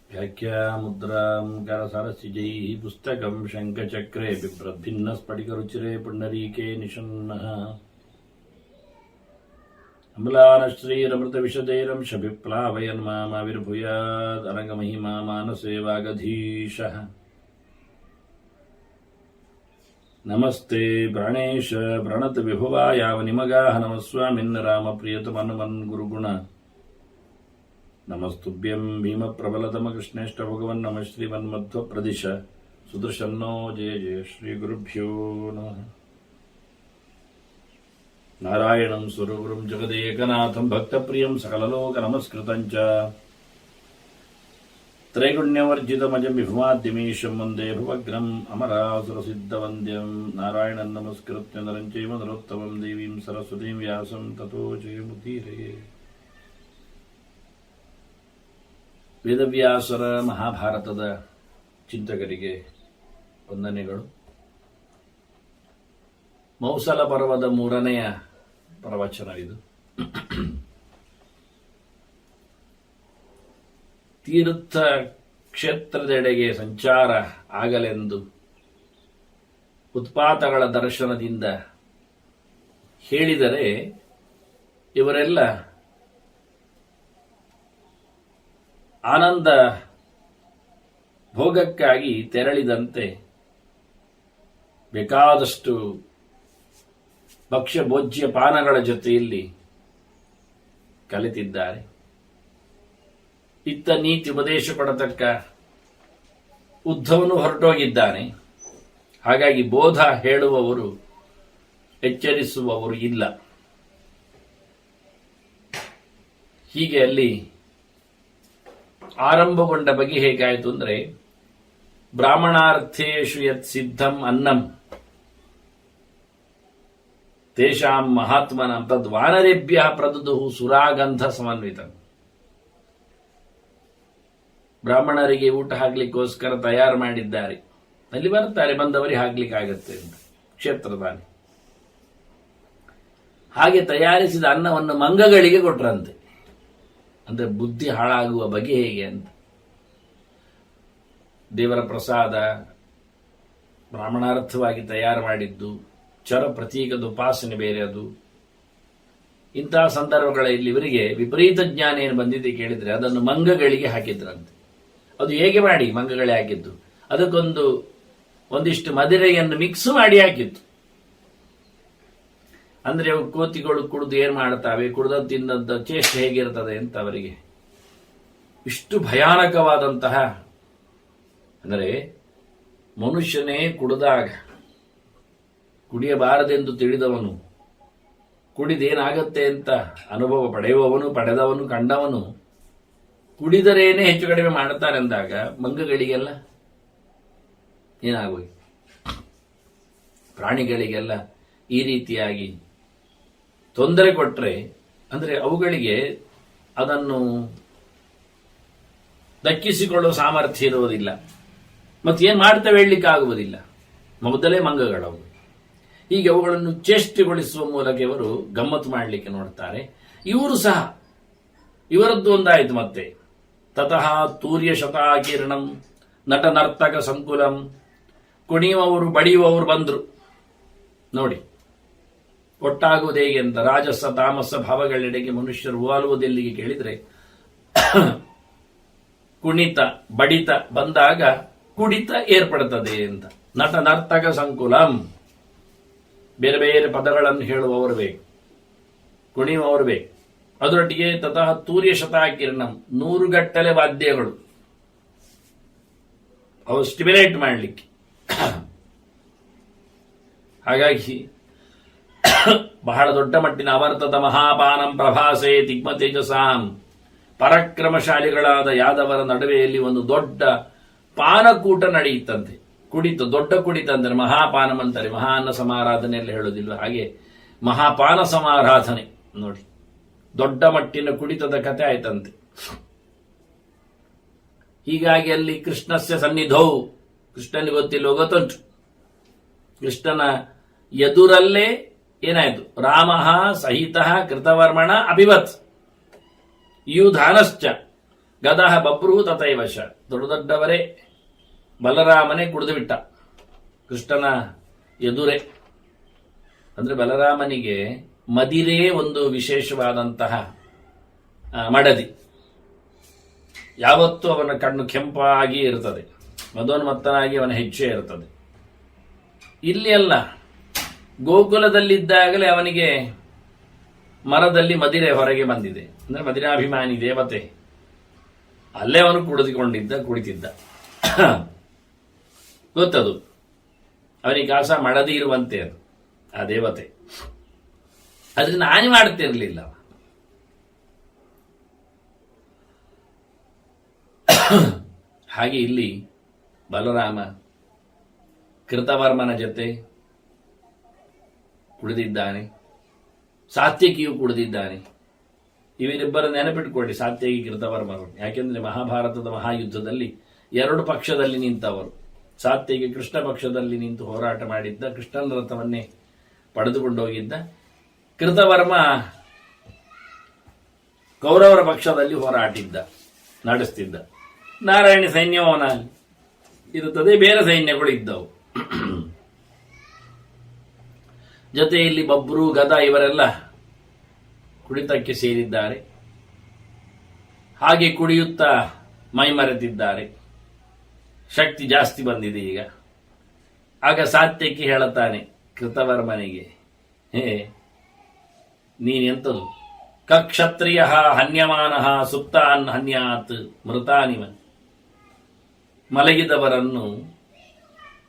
व्याख्यामुद्रां करसरसिजैः पुस्तकं शङ्खचक्रे बिभ्रद्भिन्नस्फटिकरुचिरे पुण्डरीके निषन्नः अम्लानश्रीरमृतविशदैरं शभिप्लावयन् मामाविर्भूयादरङ्गमहिमा मानसे वागधीशः नमस्ते प्राणेश प्रणत विभुवायावनिमगाः नमस्वामिन् रामप्रियतमनुमन् गुरुगुण नमस्तुभ्यं भीमप्रबलतमकृष्णेष्ट भगवन् नमः श्रीमन्मध्वप्रदिश सुदर्शन्नो जय जय श्रीगुरुभ्यो नमः नारायणं स्वरूपं जगदेकनाथं भक्तप्रियं सकललोकनमस्कृतं च त्रैगुण्यवर्जितमजं विभुमाद्यमीशं वन्दे भवग्रम् अमरासुरसिद्धवन्द्यं नारायणं नमस्कृत्य नरं चैव नरोत्तमं देवीं सरस्वतीं व्यासं ततो जयमुदीरये. ವೇದವ್ಯಾಸರ ಮಹಾಭಾರತದ ಚಿಂತಕರಿಗೆ ವಂದನೆಗಳು. ಮೌಸಲ ಪರ್ವದ 3ನೆಯ ಪ್ರವಚನವಿದು. ತೀರ್ಥ ಕ್ಷೇತ್ರದೆಡೆಗೆ ಸಂಚಾರ ಆಗಲೆಂದು ಉತ್ಪಾತಗಳ ದರ್ಶನದಿಂದ ಹೇಳಿದರೆ ಇವರೆಲ್ಲ ಆನಂದ ಭೋಗಕ್ಕಾಗಿ ತೆರಳಿದಂತೆ ಬೇಕಾದಷ್ಟು ಭಕ್ಷ್ಯ ಭೋಜ್ಯ ಪಾನಗಳ ಜೊತೆಯಲ್ಲಿ ಕಲಿತಿದ್ದಾರೆ. ಇತ್ತ ನೀತಿ ಉಪದೇಶ ಕೊಡತಕ್ಕ ಉದ್ಧವನು ಹೊರಟೋಗಿದ್ದಾನೆ. ಹಾಗಾಗಿ ಬೋಧ ಹೇಳುವವರು ಎಚ್ಚರಿಸುವವರು ಇಲ್ಲ. ಹೀಗೆ ಅಲ್ಲಿ ಆರಂಭಗೊಂಡ ಬಗೆ ಹೇಗಾಯಿತು ಅಂದರೆ, ಬ್ರಾಹ್ಮಣಾರ್ಥೇಶು ಯತ್ ಸಿದ್ಧಂ ಅನ್ನಂ ತೇಷಾಂ ಮಹಾತ್ಮನಂ ತದ್ ವಾನರೇಭ್ಯ ಪ್ರದದುಹು ಸುರಾಗಂಧ ಸಮನ್ವಿತಂ. ಬ್ರಾಹ್ಮಣರಿಗೆ ಊಟ ಹಾಕ್ಲಿಕ್ಕೋಸ್ಕರ ತಯಾರು ಮಾಡಿದ್ದಾರೆ. ಅಲ್ಲಿ ಬರ್ತಾರೆ, ಬಂದವರಿಗೆ ಹಾಕ್ಲಿಕ್ಕಾಗತ್ತೆ ಅಂತ ಕ್ಷೇತ್ರದಾನಿ. ಹಾಗೆ ತಯಾರಿಸಿದ ಅನ್ನವನ್ನು ಮಂಗಗಳಿಗೆ ಕೊಟ್ರಂತೆ. ಅಂದ್ರೆ ಬುದ್ಧಿ ಹಾಳಾಗುವ ಬಗೆ ಹೇಗೆ ಅಂತ. ದೇವರ ಪ್ರಸಾದ ಬ್ರಾಹ್ಮಣಾರ್ಥವಾಗಿ ತಯಾರು ಮಾಡಿದ್ದು, ಚರ ಪ್ರತೀಕದ ಉಪಾಸನೆ ಬೇರೆ ಅದು. ಇಂತಹ ಸಂದರ್ಭಗಳಲ್ಲಿ ಇವರಿಗೆ ವಿಪರೀತ ಜ್ಞಾನ ಏನು ಬಂದಿದೆ ಕೇಳಿದ್ರೆ ಅದನ್ನು ಮಂಗಗಳಿಗೆ ಹಾಕಿದ್ರಂತೆ. ಅದು ಹೇಗೆ ಮಾಡಿ ಮಂಗಗಳೇ ಹಾಕಿದ್ದು? ಒಂದಿಷ್ಟು ಮದಿರೆಯನ್ನು ಮಿಕ್ಸ್ ಮಾಡಿ ಹಾಕಿತ್ತು. ಅಂದ್ರೆ ಕೋತಿಗಳು ಕುಡಿದು ಏನ್ ಮಾಡ್ತಾವೆ, ಕುಡಿದ ತಿಂದಂತ ಚೇಷ್ಟೆ ಹೇಗಿರ್ತದೆ ಅಂತ ಅವರಿಗೆ ಇಷ್ಟು ಭಯಾನಕವಾದಂತಹ, ಅಂದರೆ ಮನುಷ್ಯನೇ ಕುಡಿದಾಗ ಕುಡಿಯಬಾರದೆಂದು ತಿಳಿದವನು ಕುಡಿದೇನಾಗತ್ತೆ ಅಂತ ಅನುಭವ ಪಡೆಯುವವನು, ಪಡೆದವನು, ಕಂಡವನು ಕುಡಿದರೇನೆ ಹೆಚ್ಚು ಕಡಿಮೆ ಮಾಡ್ತಾರೆ ಅಂದಾಗ ಮಂಗಗಳಿಗೆಲ್ಲ ಏನಾಗೋಯ್ತು? ಪ್ರಾಣಿಗಳಿಗೆಲ್ಲ ಈ ರೀತಿಯಾಗಿ ತೊಂದರೆ ಕೊಟ್ಟರೆ ಅಂದ್ರೆ ಅವುಗಳಿಗೆ ಅದನ್ನು ದಕ್ಕಿಸಿಕೊಳ್ಳುವ ಸಾಮರ್ಥ್ಯ ಇರುವುದಿಲ್ಲ. ಮತ್ತೇನು ಮಾಡ್ತೇವೆ ಹೇಳಲಿಕ್ಕಾಗುವುದಿಲ್ಲ. ಮೊದಲೇ ಮಂಗಗಳವು. ಹೀಗೆ ಅವುಗಳನ್ನು ಚೇಷ್ಟೆಗೊಳಿಸುವ ಮೂಲಕ ಇವರು ಗಮ್ಮತ್ತು ಮಾಡಲಿಕ್ಕೆ ನೋಡ್ತಾರೆ. ಇವರು ಸಹ ಇವರದ್ದು ಒಂದಾಯಿತು. ಮತ್ತೆ ತತಃ ತೂರ್ಯ ಶತಾಕೀರ್ಣಂ ನಟ ನರ್ತಕ ಸಂಕುಲಂ. ಕುಣಿಯುವವರು ಬಡಿಯುವವರು ಬಂದ್ರು ನೋಡಿ. ಒಟ್ಟಾಗುವುದು ಹೇಗೆ ಅಂತ, ರಾಜಸ ತಾಮಸ ಭಾವಗಳೆಡೆಗೆ ಮನುಷ್ಯರು ವಾಲುವುದೆಲ್ಲಿಗೆ ಕೇಳಿದ್ರೆ ಕುಣಿತ ಬಡಿತ ಬಂದಾಗ ಕುಡಿತ ಏರ್ಪಡುತ್ತದೆ ಅಂತ. ನಟ ನರ್ತಕ ಸಂಕುಲಂ, ಬೇರೆ ಬೇರೆ ಪದಗಳನ್ನು ಹೇಳುವವರು ಬೇಕು, ಕುಣಿಯುವವರು ಬೇಕು. ಅದರೊಟ್ಟಿಗೆ ತತಃ ತೂರ್ಯ ಶತಾಕಿರಣಂ, 100 ಗಟ್ಟಲೆ ವಾದ್ಯಗಳು ಅವು ಸ್ಟಿಮ್ಯುಲೇಟ್ ಮಾಡಲಿಕ್ಕೆ. ಹಾಗಾಗಿ ಬಹಳ ದೊಡ್ಡ ಮಟ್ಟಿನ ಅವರ್ತದ ಮಹಾಪಾನಂ ಪ್ರಭಾಸೆ ತಿಗ್ಮ ತೇಜಸಾಂ. ಪರಾಕ್ರಮಶಾಲಿಗಳಾದ ಯಾದವರ ನಡುವೆಯಲ್ಲಿ ಒಂದು ದೊಡ್ಡ ಪಾನಕೂಟ ನಡೆಯುತ್ತಂತೆ. ಕುಡಿತ, ದೊಡ್ಡ ಕುಡಿತ ಅಂದರೆ ಮಹಾಪಾನಂ ಅಂತಾರೆ. ಮಹಾನ್ನ ಸಮಾರಾಧನೆಯಲ್ಲಿ ಹೇಳೋದಿಲ್ವ, ಹಾಗೆ ಮಹಾಪಾನ ಸಮಾರಾಧನೆ ನೋಡಿ. ದೊಡ್ಡ ಮಟ್ಟಿನ ಕುಡಿತದ ಕಥೆ ಆಯ್ತಂತೆ. ಹೀಗಾಗಿ ಅಲ್ಲಿ ಕೃಷ್ಣಸ್ಯ ಸನ್ನಿಧೌ, ಕೃಷ್ಣನಿಗೆ ಗೊತ್ತಿಲ್ಲ ಗೊತ್ತುಂಟು, ಕೃಷ್ಣನ ಎದುರಲ್ಲೇ ಏನಾಯ್ತು? ರಾಮ ಸಹಿತ ಕೃತವರ್ಮಣ ಅಭಿವತ್ ಯೂಧಾನಶ್ಚ ಗದಹ ಬಬ್ರು ತಥೈವಶ. ದೊಡ್ಡ ದೊಡ್ಡವರೇ, ಬಲರಾಮನೇ ಕುಡಿದು ಬಿಟ್ಟ ಕೃಷ್ಣನ ಎದುರೇ. ಅಂದ್ರೆ ಬಲರಾಮನಿಗೆ ಮದಿರೇ ಒಂದು ವಿಶೇಷವಾದಂತಹ ಮಡದಿ. ಯಾವತ್ತೂ ಅವನ ಕಣ್ಣು ಕೆಂಪಾಗಿ ಇರ್ತದೆ, ಮದೋನ್ಮತ್ತನಾಗಿ ಅವನ ಹೆಜ್ಜೆ ಇರ್ತದೆ. ಇಲ್ಲಿ ಅಲ್ಲ, ಗೋಕುಲದಲ್ಲಿದ್ದಾಗಲೇ ಅವನಿಗೆ ಮರದಲ್ಲಿ ಮದಿರೆ ಹೊರಗೆ ಬಂದಿದೆ. ಅಂದ್ರೆ ಮದಿರಾಭಿಮಾನಿ ದೇವತೆ. ಅಲ್ಲೇ ಅವನು ಕುಡಿತಿದ್ದ ಗೊತ್ತದು. ಅವನಿಗೆ ಆಸ ಮಡದಿ ಇರುವಂತೆ ಅದು ಆ ದೇವತೆ. ಅದರಿಂದ ಹಾನಿ ಮಾಡುತ್ತಿರಲಿಲ್ಲ. ಹಾಗೆ ಇಲ್ಲಿ ಬಲರಾಮ ಕೃತವರ್ಮನ ಜೊತೆ ಕುಡಿದಿದ್ದಾನೆ, ಸಾತ್ಯಕಿಯು ಕುಡಿದಿದ್ದಾನೆ. ಇವರಿಬ್ಬರ ನೆನಪಿಟ್ಕೊಳ್ಳಿ, ಸಾತ್ಯಕಿ ಕೃತವರ್ಮರು. ಯಾಕೆಂದ್ರೆ ಮಹಾಭಾರತದ ಮಹಾಯುದ್ಧದಲ್ಲಿ ಎರಡು ಪಕ್ಷದಲ್ಲಿ ನಿಂತವರು. ಸಾತ್ಯಕಿ ಕೃಷ್ಣ ಪಕ್ಷದಲ್ಲಿ ನಿಂತು ಹೋರಾಟ ಮಾಡಿದ್ದ, ಕೃಷ್ಣನ ರಥವನ್ನೇ ಪಡೆದುಕೊಂಡು ಹೋಗಿದ್ದ. ಕೃತವರ್ಮ ಕೌರವರ ಪಕ್ಷದಲ್ಲಿ ನಡೆಸ್ತಿದ್ದ. ನಾರಾಯಣ ಸೈನ್ಯವನ ಇರುತ್ತದೆ, ಬೇರೆ ಸೈನ್ಯಗಳು ಇದ್ದವು. ಜೊತೆಯಲ್ಲಿ ಬಬ್ರು, ಗದ ಇವರೆಲ್ಲ ಕುಡಿತಕ್ಕೆ ಸೇರಿದ್ದಾರೆ. ಹಾಗೆ ಕುಡಿಯುತ್ತಾ ಮೈಮರೆತಿದ್ದಾರೆ. ಶಕ್ತಿ ಜಾಸ್ತಿ ಬಂದಿದೆ ಈಗ. ಆಗ ಸಾತ್ಯಕಿ ಹೇಳುತ್ತಾನೆ ಕೃತವರ್ಮನಿಗೆ, ನೀನೆಂತದು? ಕಕ್ಷತ್ರಿಯ ಹನ್ಯಮಾನ ಸುಪ್ತಾನ್ ಹನ್ಯಾತ್ ಮೃತಾನಿವ. ಮಲಗಿದವರನ್ನು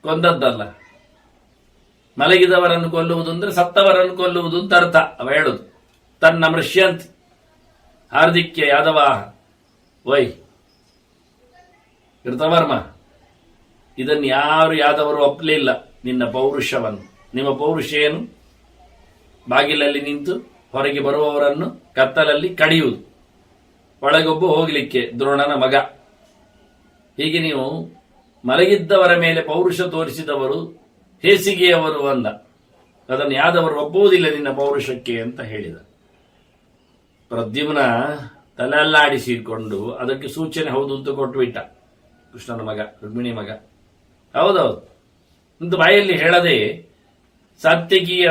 ಕೊಂದದ್ದಲ್ಲ. ಮಲಗಿದವರನ್ನು ಕೊಲ್ಲುವುದು ಅಂದ್ರೆ ಸತ್ತವರನ್ನು ಕೊಲ್ಲುವುದು ಅಂತ ಅರ್ಥ. ಅವ ಹೇಳುದು ತನ್ನ ಮೃಷ್ಯಂತ್ ಹಾರ್ದಿಕ್ಯ ಯಾದವ. ವೈ ಕೃತವರ್ಮ, ಇದನ್ನು ಯಾರು ಯಾದವರು ಒಪ್ಪಲಿಲ್ಲ. ನಿನ್ನ ಪೌರುಷವನ್ನು, ನಿಮ್ಮ ಪೌರುಷ ಏನು? ಬಾಗಿಲಲ್ಲಿ ನಿಂತು ಹೊರಗೆ ಬರುವವರನ್ನು ಕತ್ತಲಲ್ಲಿ ಕಡಿಯುವುದು, ಒಳಗೊಬ್ಬ ಹೋಗಲಿಕ್ಕೆ ದ್ರೋಣನ ಮಗ. ಹೀಗೆ ನೀವು ಮಲಗಿದ್ದವರ ಮೇಲೆ ಪೌರುಷ ತೋರಿಸಿದವರು ಹೇಸಿಗೆಯವರು ಅಂದ. ಅದನ್ನು ಯಾದವರು ಒಪ್ಪುವುದಿಲ್ಲ ನಿನ್ನ ಪೌರುಷಕ್ಕೆ ಅಂತ ಹೇಳಿದ. ಪ್ರದ್ಯುಮ್ನ ತಲೆಯಲ್ಲಾಡಿಸಿಕೊಂಡು ಅದಕ್ಕೆ ಸೂಚನೆ ಹೌದು ಅಂತ ಕೊಟ್ಟುಬಿಟ್ಟ. ಕೃಷ್ಣನ ಮಗ, ರುಕ್ಮಿಣಿ ಮಗ. ಹೌದೌದು ಅಂತ ಬಾಯಲ್ಲಿ ಹೇಳದೆ ಸಾತ್ಯಕಿಯ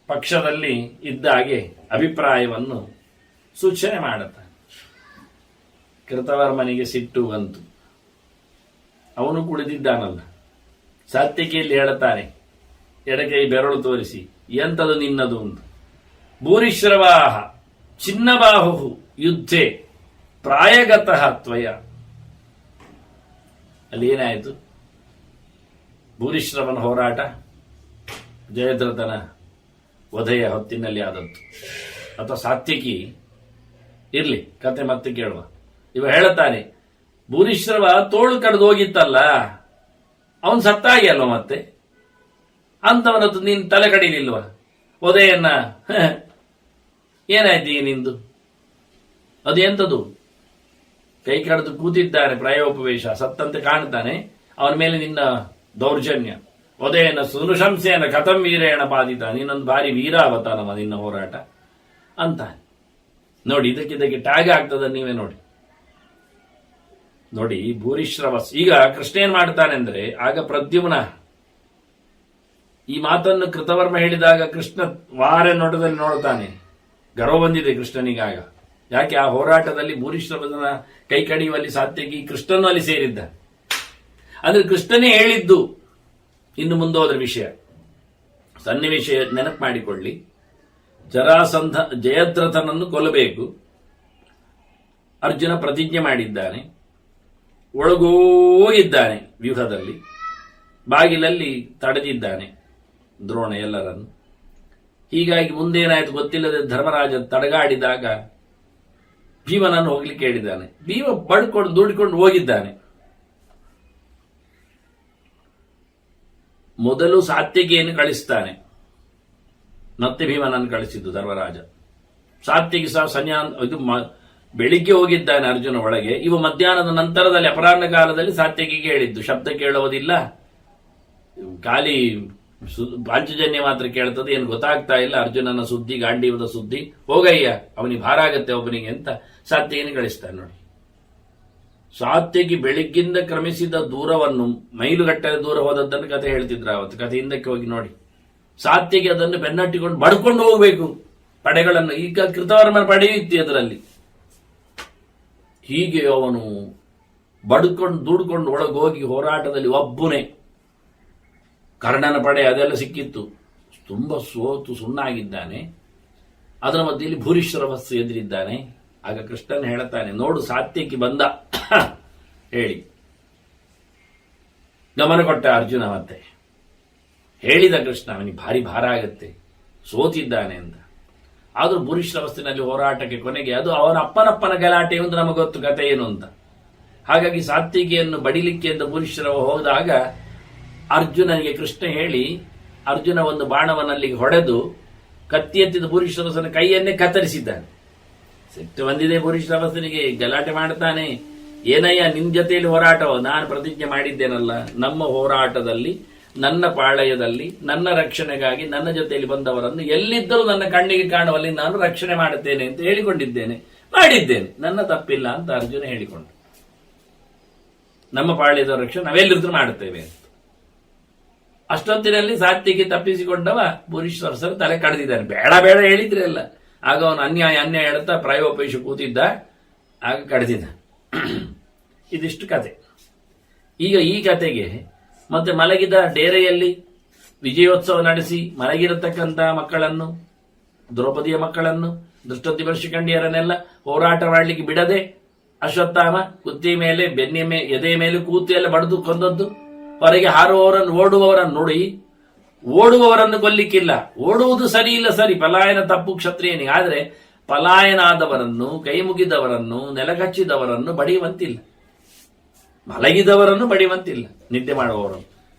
ಪಕ್ಷದಲ್ಲಿ ಇದ್ದ ಹಾಗೆ ಅಭಿಪ್ರಾಯವನ್ನು ಸೂಚನೆ ಮಾಡುತ್ತಾನೆ. ಕೃತವರ್ಮನಿಗೆ ಸಿಟ್ಟು ಬಂತು. ಅವನು ಕುಳಿದಿದ್ದಾನಲ್ಲ. ಸಾತ್ಯಕಿಯಲ್ಲಿ ಹೇಳುತ್ತಾನೆ, ಎಡಕೈ ಬೆರಳು ತೋರಿಸಿ, ಎಂತದು ನಿನ್ನದು ಅಂತ. ಭೂರಿಶ್ರವಾಹ ಚಿನ್ನಬಾಹು ಯುದ್ಧೆ ಪ್ರಾಯಗತಃ ತ್ವಯ. ಅಲ್ಲಿ ಏನಾಯಿತು? ಭೂರಿಶ್ರವನ ಹೋರಾಟ ಜಯದ್ರಥನ ವಧೆಯ ಹೊತ್ತಿನಲ್ಲಿ ಆದದ್ದು. ಅಥವಾ ಸಾತ್ಯಕಿ ಇರ್ಲಿ, ಕತೆ ಮತ್ತೆ ಕೇಳುವ. ಇವ ಹೇಳುತ್ತಾನೆ, ಭೂರಿಶ್ರವ ತೋಳು ಕಡ್ದು ಹೋಗಿತ್ತಲ್ಲ, ಅವನು ಸತ್ತಾಗಿ ಅಲ್ವ ಮತ್ತೆ ಅಂತವನದ್ದು ನೀನು ತಲೆ ಕಡಿಲಿಲ್ವ? ವಧೆಯನ್ನ ಏನಾಯ್ತು ಈಗ ನಿಂದು? ಅದೆಂತದು? ಕೈ ಕಡಿದು ಕೂತಿದ್ದಾನೆ, ಪ್ರಾಯೋಪವೇಶ, ಸತ್ತಂತೆ ಕಾಣ್ತಾನೆ. ಅವನ ಮೇಲೆ ನಿನ್ನ ದೌರ್ಜನ್ಯ, ವಧೆಯನ್ನ ಸುನುಶಂಸೆಯನ್ನ ಕಥಂ ವೀರೇಣ ಬಾಧಿತ, ನೀನೊಂದು ಭಾರಿ ವೀರಾವತಾನಮ್ಮ ನಿನ್ನ ಹೋರಾಟ ಅಂತ ನೋಡಿ. ಇದಕ್ಕೆ ಟ್ಯಾಗ್ ಆಗ್ತದ, ನೀವೇ ನೋಡಿ. ನೋಡಿ ಭೂರಿಶ್ರವಸ್. ಈಗ ಕೃಷ್ಣ ಏನ್ ಮಾಡ್ತಾನೆ ಅಂದ್ರೆ, ಆಗ ಪ್ರದ್ಯುಮ್ನ ಈ ಮಾತನ್ನು ಕೃತವರ್ಮ ಹೇಳಿದಾಗ ಕೃಷ್ಣ ವಾರೆ ನೋಟದಲ್ಲಿ ನೋಡ್ತಾನೆ. ಗರ್ವ ಬಂದಿದೆ ಕೃಷ್ಣನಿಗಾಗ. ಯಾಕೆ? ಆ ಹೋರಾಟದಲ್ಲಿ ಭೂರಿಶ್ರವನ ಕೈ ಕಡಿಯುವಲ್ಲಿ ಸಾತ್ಯಕಿ ಕೃಷ್ಣನು ಅಲ್ಲಿ ಸೇರಿದ್ದ. ಅಂದ್ರೆ ಕೃಷ್ಣನೇ ಹೇಳಿದ್ದು. ಇನ್ನು ಮುಂದೋದ್ರ ವಿಷಯ, ಸನ್ನಿವೇಶ ನೆನಪು ಮಾಡಿಕೊಳ್ಳಿ. ಜರಾಸಂಧ ಜಯದ್ರಥನನ್ನು ಕೊಲ್ಲಬೇಕು. ಅರ್ಜುನ ಪ್ರತಿಜ್ಞೆ ಮಾಡಿದ್ದಾನೆ. ಒಳಗೋಗಿದ್ದಾನೆ ವ್ಯೂಹದಲ್ಲಿ, ಬಾಗಿಲಲ್ಲಿ ತಡೆದಿದ್ದಾನೆ ದ್ರೋಣ ಎಲ್ಲರನ್ನು. ಹೀಗಾಗಿ ಮುಂದೇನಾಯ್ತು ಗೊತ್ತಿಲ್ಲದೆ ಧರ್ಮರಾಜ ತಡಗಾಡಿದಾಗ ಭೀಮನನ್ನು ಹೋಗ್ಲಿಕ್ಕೆ ಹೇಳಿದ್ದಾನೆ. ಭೀಮ ಬಡ್ಕೊಂಡು ದುಡಿಕೊಂಡು ಹೋಗಿದ್ದಾನೆ. ಮೊದಲು ಸಾತ್ಯಕಿಯನ್ನು ಕಳಿಸ್ತಾನೆ, ಮತ್ತೆ ಭೀಮನನ್ನು ಕಳಿಸಿದ್ದು ಧರ್ಮರಾಜ. ಸಾತ್ಯಕಿ ಸಹ ಇದು ಬೆಳಿಗ್ಗೆ ಹೋಗಿದ್ದಾನೆ ಅರ್ಜುನ ಒಳಗೆ. ಇವ ಮಧ್ಯಾಹ್ನದ ನಂತರದಲ್ಲಿ ಅಪರಾಹ್ನ ಕಾಲದಲ್ಲಿ ಸಾತ್ಯಕಿಗೆ ಹೇಳಿದ್ದು, ಶಬ್ದ ಕೇಳುವುದಿಲ್ಲ, ಖಾಲಿ ಪಾಂಚಜನ್ಯ ಮಾತ್ರ ಕೇಳ್ತದೆ, ಏನು ಗೊತ್ತಾಗ್ತಾ ಇಲ್ಲ, ಅರ್ಜುನನ ಸುದ್ದಿ, ಗಾಂಡೀವದ ಸುದ್ದಿ, ಹೋಗಯ್ಯ ಅವನಿಗೆ ಭಾರ ಆಗತ್ತೆ ಒಬ್ಬನಿಗೆ ಅಂತ ಸಾತ್ಯಕಿನ ಕಳಿಸ್ತಾನೆ ನೋಡಿ. ಸಾತ್ಯಕಿ ಬೆಳಿಗ್ಗಿಂದ ಕ್ರಮಿಸಿದ ದೂರವನ್ನು, ಮೈಲುಗಟ್ಟಲೆ ದೂರ ಹೋದದ್ದನ್ನು ಕಥೆ ಹೇಳ್ತಿದ್ರ ಅವತ್ತು. ಕಥೆ ಹಿಂದಕ್ಕೆ ಹೋಗಿ ನೋಡಿ. ಸಾತ್ಯಕಿ ಅದನ್ನು ಬೆನ್ನಟ್ಟಿಕೊಂಡು ಬಡ್ಕೊಂಡು ಹೋಗ್ಬೇಕು ಪಡೆಗಳನ್ನು. ಈಗ ಕೃತವರ್ಮನ ಪಡೆ ಇತ್ತು ಅದರಲ್ಲಿ. ಹೀಗೆ ಅವನು ಬಡ್ಕೊಂಡು ದುಡ್ಕೊಂಡು ಒಳಗೋಗಿ ಹೋರಾಟದಲ್ಲಿ ಒಬ್ಬನೇ. ಕರ್ಣನ ಪಡೆ ಅದೆಲ್ಲ ಸಿಕ್ಕಿತ್ತು, ತುಂಬ ಸೋತು ಸುಣ್ಣಾಗಿದ್ದಾನೆ. ಅದರ ಮಧ್ಯೆಯಲ್ಲಿ ಭೂರಿಶ್ರವಸ್ಸು ಎದುರಿದ್ದಾನೆ. ಆಗ ಕೃಷ್ಣನ್ ಹೇಳ್ತಾನೆ, ನೋಡು ಸಾತ್ಯಕಿ ಬಂದ ಹೇಳಿ. ಗಮನ ಕೊಟ್ಟ ಅರ್ಜುನ. ಮತ್ತೆ ಹೇಳಿದ ಕೃಷ್ಣ, ಅವನಿಗೆ ಭಾರಿ ಭಾರ ಆಗತ್ತೆ, ಸೋತಿದ್ದಾನೆ ಅಂತ. ಆದ್ರೂ ಭೂರಿಶ್ರವಸ್ಸಿನಲ್ಲಿ ಹೋರಾಟಕ್ಕೆ ಕೊನೆಗೆ ಅದು ಅವನ ಅಪ್ಪನಪ್ಪನ ಗಲಾಟೆ ಎಂದು ನಮಗೆ ಗೊತ್ತು ಕಥೆ ಏನು ಅಂತ. ಹಾಗಾಗಿ ಸಾತ್ವಿಕಿಯನ್ನು ಬಡಿಲಿಕ್ಕೆ ಅಂತ ಭೂರಿಶ್ರವ ಹೋದಾಗ ಅರ್ಜುನನಿಗೆ ಕೃಷ್ಣ ಹೇಳಿ, ಅರ್ಜುನ ಒಂದು ಬಾಣವನ್ನಲ್ಲಿಗೆ ಹೊಡೆದು ಕತ್ತಿ ಎತ್ತಿದ ಭೂರಿಶ್ರವಸನ ಕೈಯನ್ನೇ ಕತ್ತರಿಸಿದ್ದಾನೆ. ಸಿಟ್ಟು ಬಂದಿದೆ ಭೂರಿಶ್ರವಸನಿಗೆ, ಗಲಾಟೆ ಮಾಡ್ತಾನೆ. ಏನಯ್ಯ ನಿನ್ ಜೊತೆಯಲ್ಲಿ ಹೋರಾಟವೋ? ನಾನು ಪ್ರತಿಜ್ಞೆ ಮಾಡಿದ್ದೇನಲ್ಲ, ನಮ್ಮ ಹೋರಾಟದಲ್ಲಿ, ನನ್ನ ಪಾಳಯದಲ್ಲಿ, ನನ್ನ ರಕ್ಷಣೆಗಾಗಿ ನನ್ನ ಜೊತೆಯಲ್ಲಿ ಬಂದವರನ್ನು ಎಲ್ಲಿದ್ದರೂ ನನ್ನ ಕಣ್ಣಿಗೆ ಕಾಣುವಲ್ಲಿ ನಾನು ರಕ್ಷಣೆ ಮಾಡುತ್ತೇನೆ ಅಂತ ಹೇಳಿದ್ದೇನೆ, ನನ್ನ ತಪ್ಪಿಲ್ಲ ಅಂತ ಅರ್ಜುನ ಹೇಳಿಕೊಂಡು, ನಮ್ಮ ಪಾಳ್ಯದ ರಕ್ಷಣೆ ನಾವೆಲ್ಲಿದ್ರೂ ಮಾಡುತ್ತೇವೆ ಅಂತ. ಅಷ್ಟೊತ್ತಿನಲ್ಲಿ ಸಾತ್ವಿಕಿ ತಪ್ಪಿಸಿಕೊಂಡವ ಭೂರಿಶ್ರವಸರ ತಲೆ ಕಡ್ದಿದ್ದಾನೆ. ಬೇಡ ಬೇಡ ಹೇಳಿದ್ರೆ ಅಲ್ಲ. ಆಗ ಅವನು ಅನ್ಯಾಯ ಹೇಳ್ತಾ ಪ್ರಾಯೋಪೇಶ ಕೂತಿದ್ದ, ಆಗ ಕಡ್ದಿದ್ದ. ಇದಿಷ್ಟು ಕತೆ. ಈಗ ಈ ಕತೆಗೆ ಮತ್ತೆ ಮಲಗಿದ ಡೇರೆಯಲ್ಲಿ ವಿಜಯೋತ್ಸವ ನಡೆಸಿ ಮಲಗಿರತಕ್ಕಂತಹ ಮಕ್ಕಳನ್ನು, ದ್ರೌಪದಿಯ ಮಕ್ಕಳನ್ನು, ದೃಷ್ಟದ್ಯುಮ್ನ ಹೋರಾಟ ಮಾಡಲಿಕ್ಕೆ ಬಿಡದೆ ಅಶ್ವತ್ಥಾಮ ಕುತ್ತಿ ಮೇಲೆ, ಎದೆ ಮೇಲೆ ಕೂತು ಎಲ್ಲ ಬಡಿದು ಕೊಂದದ್ದು. ಹೊರಗೆ ಹಾರುವವರನ್ನು, ಓಡುವವರನ್ನು ನೋಡಿ, ಓಡುವವರನ್ನು ಕೊಲ್ಲಿಕ್ಕಿಲ್ಲ. ಓಡುವುದು ಸರಿ ಇಲ್ಲ, ಸರಿ, ಪಲಾಯನ ತಪ್ಪು ಕ್ಷತ್ರಿಯನಿಗೆ. ಆದರೆ ಪಲಾಯನ ಆದವರನ್ನು, ಕೈ ಮುಗಿದವರನ್ನು, ನೆಲಕಚ್ಚಿದವರನ್ನು ಬಡಿಯುವಂತಿಲ್ಲ. ಮಲಗಿದವರನ್ನು ಬಡಿಯುವಂತಿಲ್ಲ. ನಿದ್ದೆ ಮಾಡುವವರನ್ನು,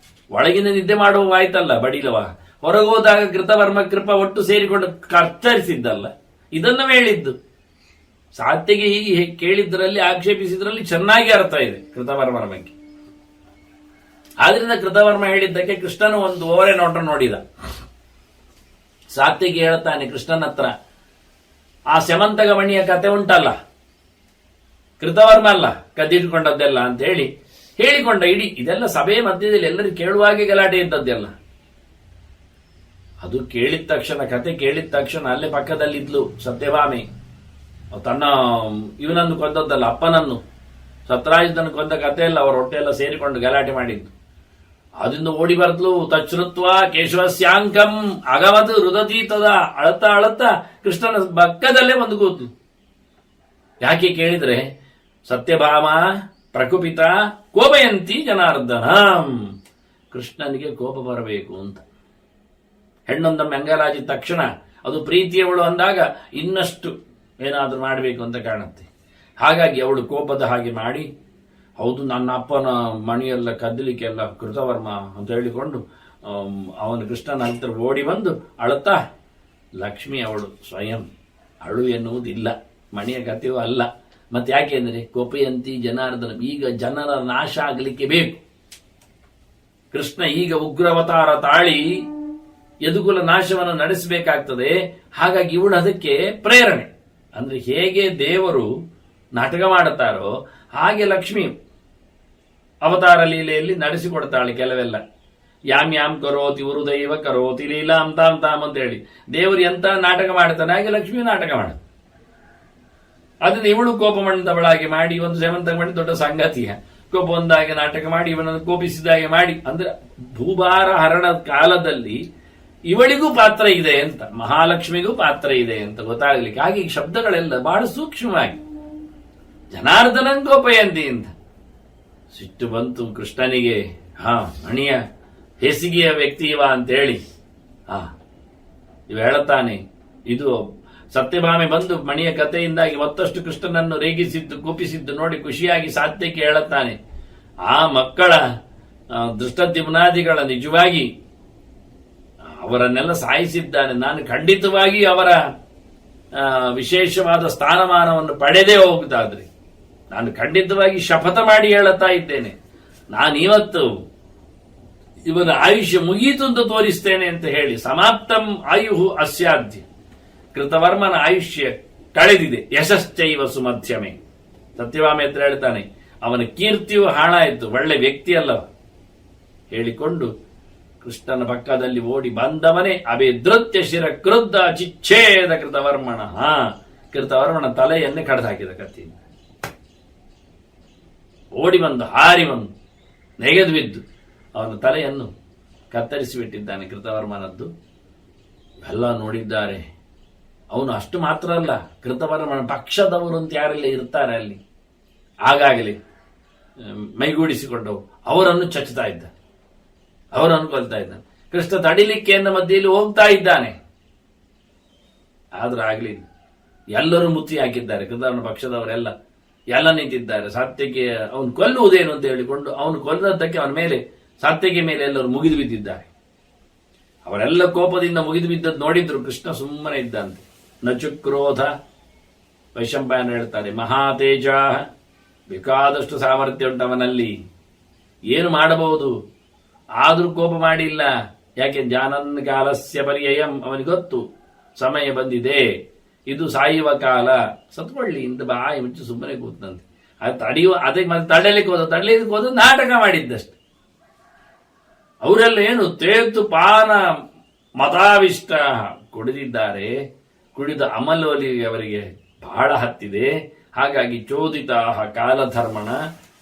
ಒಳಗಿನ ನಿದ್ದೆ ಮಾಡುವಾಯ್ತಲ್ಲ ಬಡಿಲವ. ಹೊರಗೋದಾಗ ಕೃತವರ್ಮ ಕೃಪ ಒಟ್ಟು ಸೇರಿಕೊಂಡು ಕತ್ತರಿಸಿದ್ದಲ್ಲ, ಇದನ್ನು ಹೇಳಿದ್ದು. ಸಾತ್ಯಗೆ ಹೀಗೆ ಕೇಳಿದ್ರಲ್ಲಿ, ಆಕ್ಷೇಪಿಸಿದ್ರಲ್ಲಿ ಚೆನ್ನಾಗಿ ಅರ್ಥ ಇದೆ ಕೃತವರ್ಮನ ಬಗ್ಗೆ. ಆದ್ರಿಂದ ಕೃತವರ್ಮ ಹೇಳಿದ್ದಕ್ಕೆ ಕೃಷ್ಣನು ಒಂದು ಓರೆ ನೋಟ ನೋಡಿದ. ಸಾತ್ಯಗೆ ಹೇಳ್ತಾನೆ ಕೃಷ್ಣನ ಹತ್ರ, ಆ ಸ್ಯಮಂತಕ ಮಣಿಯ ಕತೆ ಉಂಟಲ್ಲ, ಕೃತವರ್ಮ ಅಲ್ಲ ಕದ್ದಿಟ್ಕೊಂಡದ್ದೆಲ್ಲ ಅಂತ ಹೇಳಿಕೊಂಡ. ಇಡೀ ಇದೆಲ್ಲ ಸಭೆ ಮಧ್ಯದಲ್ಲಿ ಎಲ್ಲರಿಗೂ ಕೇಳುವಾಗೆ ಗಲಾಟೆ ಇದ್ದದ್ದೆಲ್ಲ. ಅದು ಕೇಳಿದ ತಕ್ಷಣ, ಕತೆ ಕೇಳಿದ ತಕ್ಷಣ ಅಲ್ಲೇ ಪಕ್ಕದಲ್ಲಿದ್ಲು ಸತ್ಯಭಾಮೆ. ತನ್ನ ಇವನನ್ನು ಕೊಂದದ್ದಲ್ಲ, ಅಪ್ಪನನ್ನು, ಸತ್ರಾಜಿತನ ಕೊಂದ ಕತೆ ಎಲ್ಲ ಅವರ ಹೊಟ್ಟೆಲ್ಲ ಸೇರಿಕೊಂಡು ಗಲಾಟೆ ಮಾಡಿದ್ದು. ಅದರಿಂದ ಓಡಿ ಬರ್ತಲು. ತಚ್ಛ್ರುತ್ವ ಕೇಶವಸ್ಯಾಂಕಂ ಅಗವತ್ ರುದತೀತದ. ಅಳತಾ ಕೃಷ್ಣನ ಪಕ್ಕದಲ್ಲೇ ಒಂದು ಕೂತು. ಯಾಕೆ ಕೇಳಿದ್ರೆ, ಸತ್ಯಭಾಮ ಪ್ರಕುಪಿತ ಕೋಪಯಂತಿ ಜನಾರ್ದನ, ಕೃಷ್ಣನಿಗೆ ಕೋಪ ಬರಬೇಕು ಅಂತ. ಹೆಣ್ಣೊಂದೊಮ್ಮೆ ಅಂಗಲಾಜಿದ ತಕ್ಷಣ ಅದು ಪ್ರೀತಿಯವಳು ಅಂದಾಗ ಇನ್ನಷ್ಟು ಏನಾದರೂ ಮಾಡಬೇಕು ಅಂತ ಕಾಣುತ್ತೆ. ಹಾಗಾಗಿ ಅವಳು ಕೋಪದ ಹಾಗೆ ಮಾಡಿ, ಹೌದು ನನ್ನ ಅಪ್ಪನ ಮಣಿಯೆಲ್ಲ ಕದ್ದಲಿಕ್ಕೆಲ್ಲ ಕೃತವರ್ಮ ಅಂತ ಹೇಳಿಕೊಂಡು ಅವನು ಕೃಷ್ಣನ ಹತ್ರ ಓಡಿ ಬಂದು ಅಳುತ್ತಾ, ಲಕ್ಷ್ಮಿ ಅವಳು ಸ್ವಯಂ, ಅಳು ಎನ್ನುವುದಿಲ್ಲ, ಮಣಿಯ ಕಥೆಯೂ ಅಲ್ಲ. ಮತ್ತೆ ಯಾಕೆಂದ್ರೆ ಕೋಪಯಂತಿ ಜನಾರ್ದನ, ಈಗ ಜನರ ನಾಶ ಆಗಲಿಕ್ಕೆ ಬೇಕು. ಕೃಷ್ಣ ಈಗ ಉಗ್ರವತಾರ ತಾಳಿ ಯದುಕುಲ ನಾಶವನ್ನು ನಡೆಸಬೇಕಾಗ್ತದೆ. ಹಾಗಾಗಿ ಇವಳು ಅದಕ್ಕೆ ಪ್ರೇರಣೆ. ಅಂದ್ರೆ ಹೇಗೆ ದೇವರು ನಾಟಕ ಮಾಡುತ್ತಾರೋ ಹಾಗೆ ಲಕ್ಷ್ಮಿ ಅವತಾರ ಲೀಲೆಯಲ್ಲಿ ನಡೆಸಿಕೊಡ್ತಾಳೆ ಕೆಲವೆಲ್ಲ. ಯಾಮ್ ಯಾಮ್ ಕರೋತಿ ಉರುದೈವ ಕರೋತಿ ಲೀಲಾಂ ತಾಮ್ ತಾಮ್ ಅಂತ ಹೇಳಿ ದೇವರು ಎಂತ ನಾಟಕ ಮಾಡ್ತಾನೆ, ಹಾಗೆ ಲಕ್ಷ್ಮಿ ನಾಟಕ ಮಾಡುತ್ತೆ. ಅದನ್ನ ಇವಳು ಕೋಪ ಮಂಡದವಳಾಗಿ ಮಾಡಿ, ಒಂದು ಸೇವಂತ ಮಾಡಿ ದೊಡ್ಡ ಸಂಗತಿಯ ಕೋಪ ಒಂದಾಗಿ ನಾಟಕ ಮಾಡಿ, ಇವನನ್ನು ಕೋಪಿಸಿದಾಗೆ ಮಾಡಿ, ಅಂದ್ರೆ ಭೂಭಾರ ಹರಣದ ಕಾಲದಲ್ಲಿ ಇವಳಿಗೂ ಪಾತ್ರ ಇದೆ ಅಂತ, ಮಹಾಲಕ್ಷ್ಮಿಗೂ ಪಾತ್ರ ಇದೆ ಅಂತ ಗೊತ್ತಾಗ್ಲಿಕ್ಕೆ. ಹಾಗೆ ಈ ಶಬ್ದಗಳೆಲ್ಲ ಬಹಳ ಸೂಕ್ಷ್ಮವಾಗಿ ಜನಾರ್ದನಂ ಕೋಪಯಂತಿ ಅಂತ. ಸಿಟ್ಟು ಬಂತು ಕೃಷ್ಣನಿಗೆ. ಮಣಿಯ ಹೇಸಿಗೆಯ ವ್ಯಕ್ತಿ ಇವ ಅಂತ ಹೇಳಿ ಇವ ಹೇಳುತ್ತಾನೆ. ಇದು ಸತ್ಯಭಾಮೆ ಬಂದು ಮಣಿಯ ಕಥೆಯಿಂದಾಗಿ ಮತ್ತಷ್ಟು ಕೃಷ್ಣನನ್ನು ರೇಗಿಸಿದ್ದು, ಕೋಪಿಸಿದ್ದು ನೋಡಿ ಖುಷಿಯಾಗಿ ಸಾತ್ಯಕ್ಕೆ ಹೇಳುತ್ತಾನೆ, ಆ ಮಕ್ಕಳ ದೃಷ್ಟದ್ಯುಮ್ನಾದಿಗಳ ನಿಜವಾಗಿ ಅವರನ್ನೆಲ್ಲ ಸಾಯಿಸಿದ್ದಾನೆ. ನಾನು ಖಂಡಿತವಾಗಿ ಅವರ ವಿಶೇಷವಾದ ಸ್ಥಾನಮಾನವನ್ನು ಪಡೆದೇ ಹೋಗುತ್ತಾದ್ರೆ ನಾನು ಖಂಡಿತವಾಗಿ ಶಪಥ ಮಾಡಿ ಹೇಳುತ್ತಾ ಇದ್ದೇನೆ, ನಾನಿವತ್ತು ಇವನ ಆಯುಷ್ಯ ಮುಗೀತು ಅಂತ ತೋರಿಸ್ತೇನೆ ಅಂತ ಹೇಳಿ ಸಮಾಪ್ತಂ ಆಯುಹು ಅಸ್ಯಾದ್ಯ, ಕೃತವರ್ಮನ ಆಯುಷ್ಯ ಕಳೆದಿದೆ. ಯಶಶ್ಚೈವ ಸುಮಧ್ಯಮೆ, ಸತ್ಯವಾಮ ಹತ್ರ ಹೇಳ್ತಾನೆ ಅವನ ಕೀರ್ತಿಯು ಹಾಳಾಯಿತು, ಒಳ್ಳೆ ವ್ಯಕ್ತಿ ಅಲ್ಲವ ಹೇಳಿಕೊಂಡು ಕೃಷ್ಣನ ಪಕ್ಕದಲ್ಲಿ ಓಡಿ ಬಂದವನೇ ಅಭಿಧೃತ್ಯ ಶಿರ ಕ್ರುದ್ಧ ಚಿಚ್ಛೇದ ಕೃತವರ್ಮಣ. ಕೃತವರ್ಮನ ತಲೆಯನ್ನೇ ಕಡ್ದು ಹಾಕಿದ ಕತ್ತಿಯಿಂದ. ಓಡಿ ಬಂದು ಹಾರಿ ಬಂದು ನೆಗೆದು ಬಿದ್ದು ಅವನ ತಲೆಯನ್ನು ಕತ್ತರಿಸಿ ಬಿಟ್ಟಿದ್ದಾನೆ ಕೃತವರ್ಮನದ್ದು. ಎಲ್ಲ ನೋಡಿದ್ದಾರೆ. ಅವನು ಅಷ್ಟು ಮಾತ್ರ ಅಲ್ಲ, ಕೃತವರ್ಮನ ಪಕ್ಷದವರು ಅಂತ ಯಾರೆಲ್ಲ ಇರ್ತಾರೆ ಅಲ್ಲಿ ಆಗಾಗಲೇ ಮೈಗೂಡಿಸಿಕೊಂಡವು ಅವರನ್ನು ಚಚ್ಚುತ್ತಾ ಇದ್ದ, ಅವರನ್ನು ಕೊಲ್ತಾ ಇದ್ದಾನೆ. ಕೃಷ್ಣ ತಡಿಲಿಕ್ಕೆ ಎಂದ ಮಧ್ಯೆಯಲ್ಲಿ ಹೋಗ್ತಾ ಇದ್ದಾನೆ. ಆದ್ರೂ ಆಗ್ಲಿಲ್ಲ. ಎಲ್ಲರೂ ಮುತ್ತಿ ಹಾಕಿದ್ದಾರೆ. ಕೃತವರ್ಮನ ಪಕ್ಷದವರೆಲ್ಲ ಎಲ್ಲ ನಿಂತಿದ್ದಾರೆ. ಸಾತ್ಯಕ್ಕೆ ಅವನು ಕೊಲ್ಲುವುದೇನು ಅಂತ ಹೇಳಿಕೊಂಡು ಅವನು ಕೊಲ್ಲದಕ್ಕೆ ಅವನ ಮೇಲೆ ಸಾತ್ಯಕ್ಕೆ ಮೇಲೆ ಎಲ್ಲರೂ ಮುಗಿದು ಬಿದ್ದಿದ್ದಾರೆ. ಅವರೆಲ್ಲ ಕೋಪದಿಂದ ಮುಗಿದು ಬಿದ್ದದ್ದು ನೋಡಿದ್ರು. ಕೃಷ್ಣ ಸುಮ್ಮನೆ ಇದ್ದಂತೆ. ನಚುಕ್ರೋಧ, ವೈಶಂಪಾಯನ ಹೇಳ್ತಾರೆ ಮಹಾತೇಜ, ಬೇಕಾದಷ್ಟು ಸಾಮರ್ಥ್ಯ ಉಂಟು ಅವನಲ್ಲಿ, ಏನು ಮಾಡಬಹುದು, ಆದ್ರೂ ಕೋಪ ಮಾಡಿಲ್ಲ. ಯಾಕೆ ಜಾನನ್ ಕಾಲಸ್ಯ ಪರ್ಯಯಂ, ಅವನಿಗೆ ಗೊತ್ತು ಸಮಯ ಬಂದಿದೆ, ಇದು ಸಾಯುವ ಕಾಲ, ಸತ್ಕೊಳ್ಳಿ ಇಂದ ಬಾಯಿ ಮುಚ್ಚಿ ಸುಮ್ಮನೆ ಕೂತಂತೆ. ಅದು ತಡೆಯುವ ಅದಕ್ಕೆ ಮತ್ತೆ ತಡೆಯಲಿಕ್ಕೆ ಹೋದ ನಾಟಕ ಮಾಡಿದ್ದಷ್ಟೆ. ಅವರೆಲ್ಲ ಏನು ತೇತು ಪಾನ ಮತಾವಿಷ್ಟ ಕುಡಿದಿದ್ದಾರೆ. ಕುಡಿದ ಅಮಲೋಲಿ ಅವರಿಗೆ ಬಹಳ ಹತ್ತಿದೆ. ಹಾಗಾಗಿ ಚೋದಿತ ಕಾಲಧರ್ಮಣ,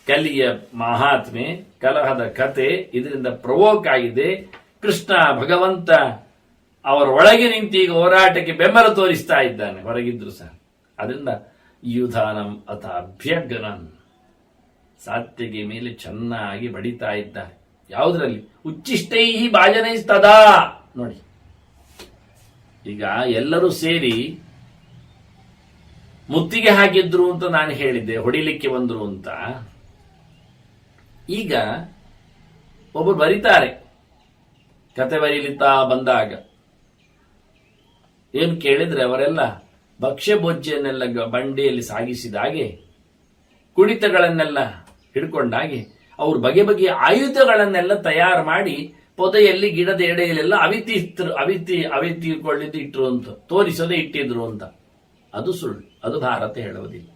ಕಲಿಯ ಮಹಾತ್ಮೆ, ಕಲಹದ ಕತೆ ಇದರಿಂದ ಪ್ರವೋಕ್ ಆಗಿದೆ. ಕೃಷ್ಣ ಭಗವಂತ ಅವರ ಒಳಗೆ ನಿಂತು ಈಗ ಹೋರಾಟಕ್ಕೆ ಬೆಂಬಲ ತೋರಿಸ್ತಾ ಇದ್ದಾನೆ, ಹೊರಗಿದ್ರು ಸಹ. ಅದರಿಂದ ಯುಧಾನಂ ಅಥ ಅಭ್ಯಗ್ನನ್, ಸಾತ್ಯಗೆ ಮೇಲೆ ಚೆನ್ನಾಗಿ ಬಡಿತಾ ಇದ್ದಾರೆ. ಯಾವುದರಲ್ಲಿ? ಉಚ್ಚಿಷ್ಟೈ ಭಾಜನೈಸ್ತದಾ. ನೋಡಿ, ಈಗ ಎಲ್ಲರೂ ಸೇರಿ ಮುತ್ತಿಗೆ ಹಾಕಿದ್ರು ಅಂತ ನಾನು ಹೇಳಿದ್ದೆ, ಹೊಡಿಲಿಕ್ಕೆ ಬಂದ್ರು ಅಂತ. ಈಗ ಒಬ್ಬರು ಬರೀತಾರೆ, ಕತೆ ಬರೀಲಿತ್ತಾ ಬಂದಾಗ ಏನು ಕೇಳಿದ್ರೆ ಅವರೆಲ್ಲ ಭಕ್ಷ್ಯ ಭೋಜ್ಯನ್ನೆಲ್ಲ ಬಂಡಿಯಲ್ಲಿ ಸಾಗಿಸಿದಾಗೆ, ಕುಡಿತಗಳನ್ನೆಲ್ಲ ಹಿಡ್ಕೊಂಡಾಗೆ, ಅವರು ಬಗೆ ಬಗೆಯ ಆಯುಧಗಳನ್ನೆಲ್ಲ ತಯಾರು ಮಾಡಿ ಪೊದೆಯಲ್ಲಿ ಗಿಡದ ಎಡೆಯಲ್ಲೆಲ್ಲ ಅವಿತಿಕೊಳ್ಳಿದ್ದು ಇಟ್ರು ಅಂತ ತೋರಿಸೋದೇ ಇಟ್ಟಿದ್ರು ಅಂತ. ಅದು ಸುಳ್ಳು, ಅದು ಭಾರತ ಹೇಳುವುದಿಲ್ಲ.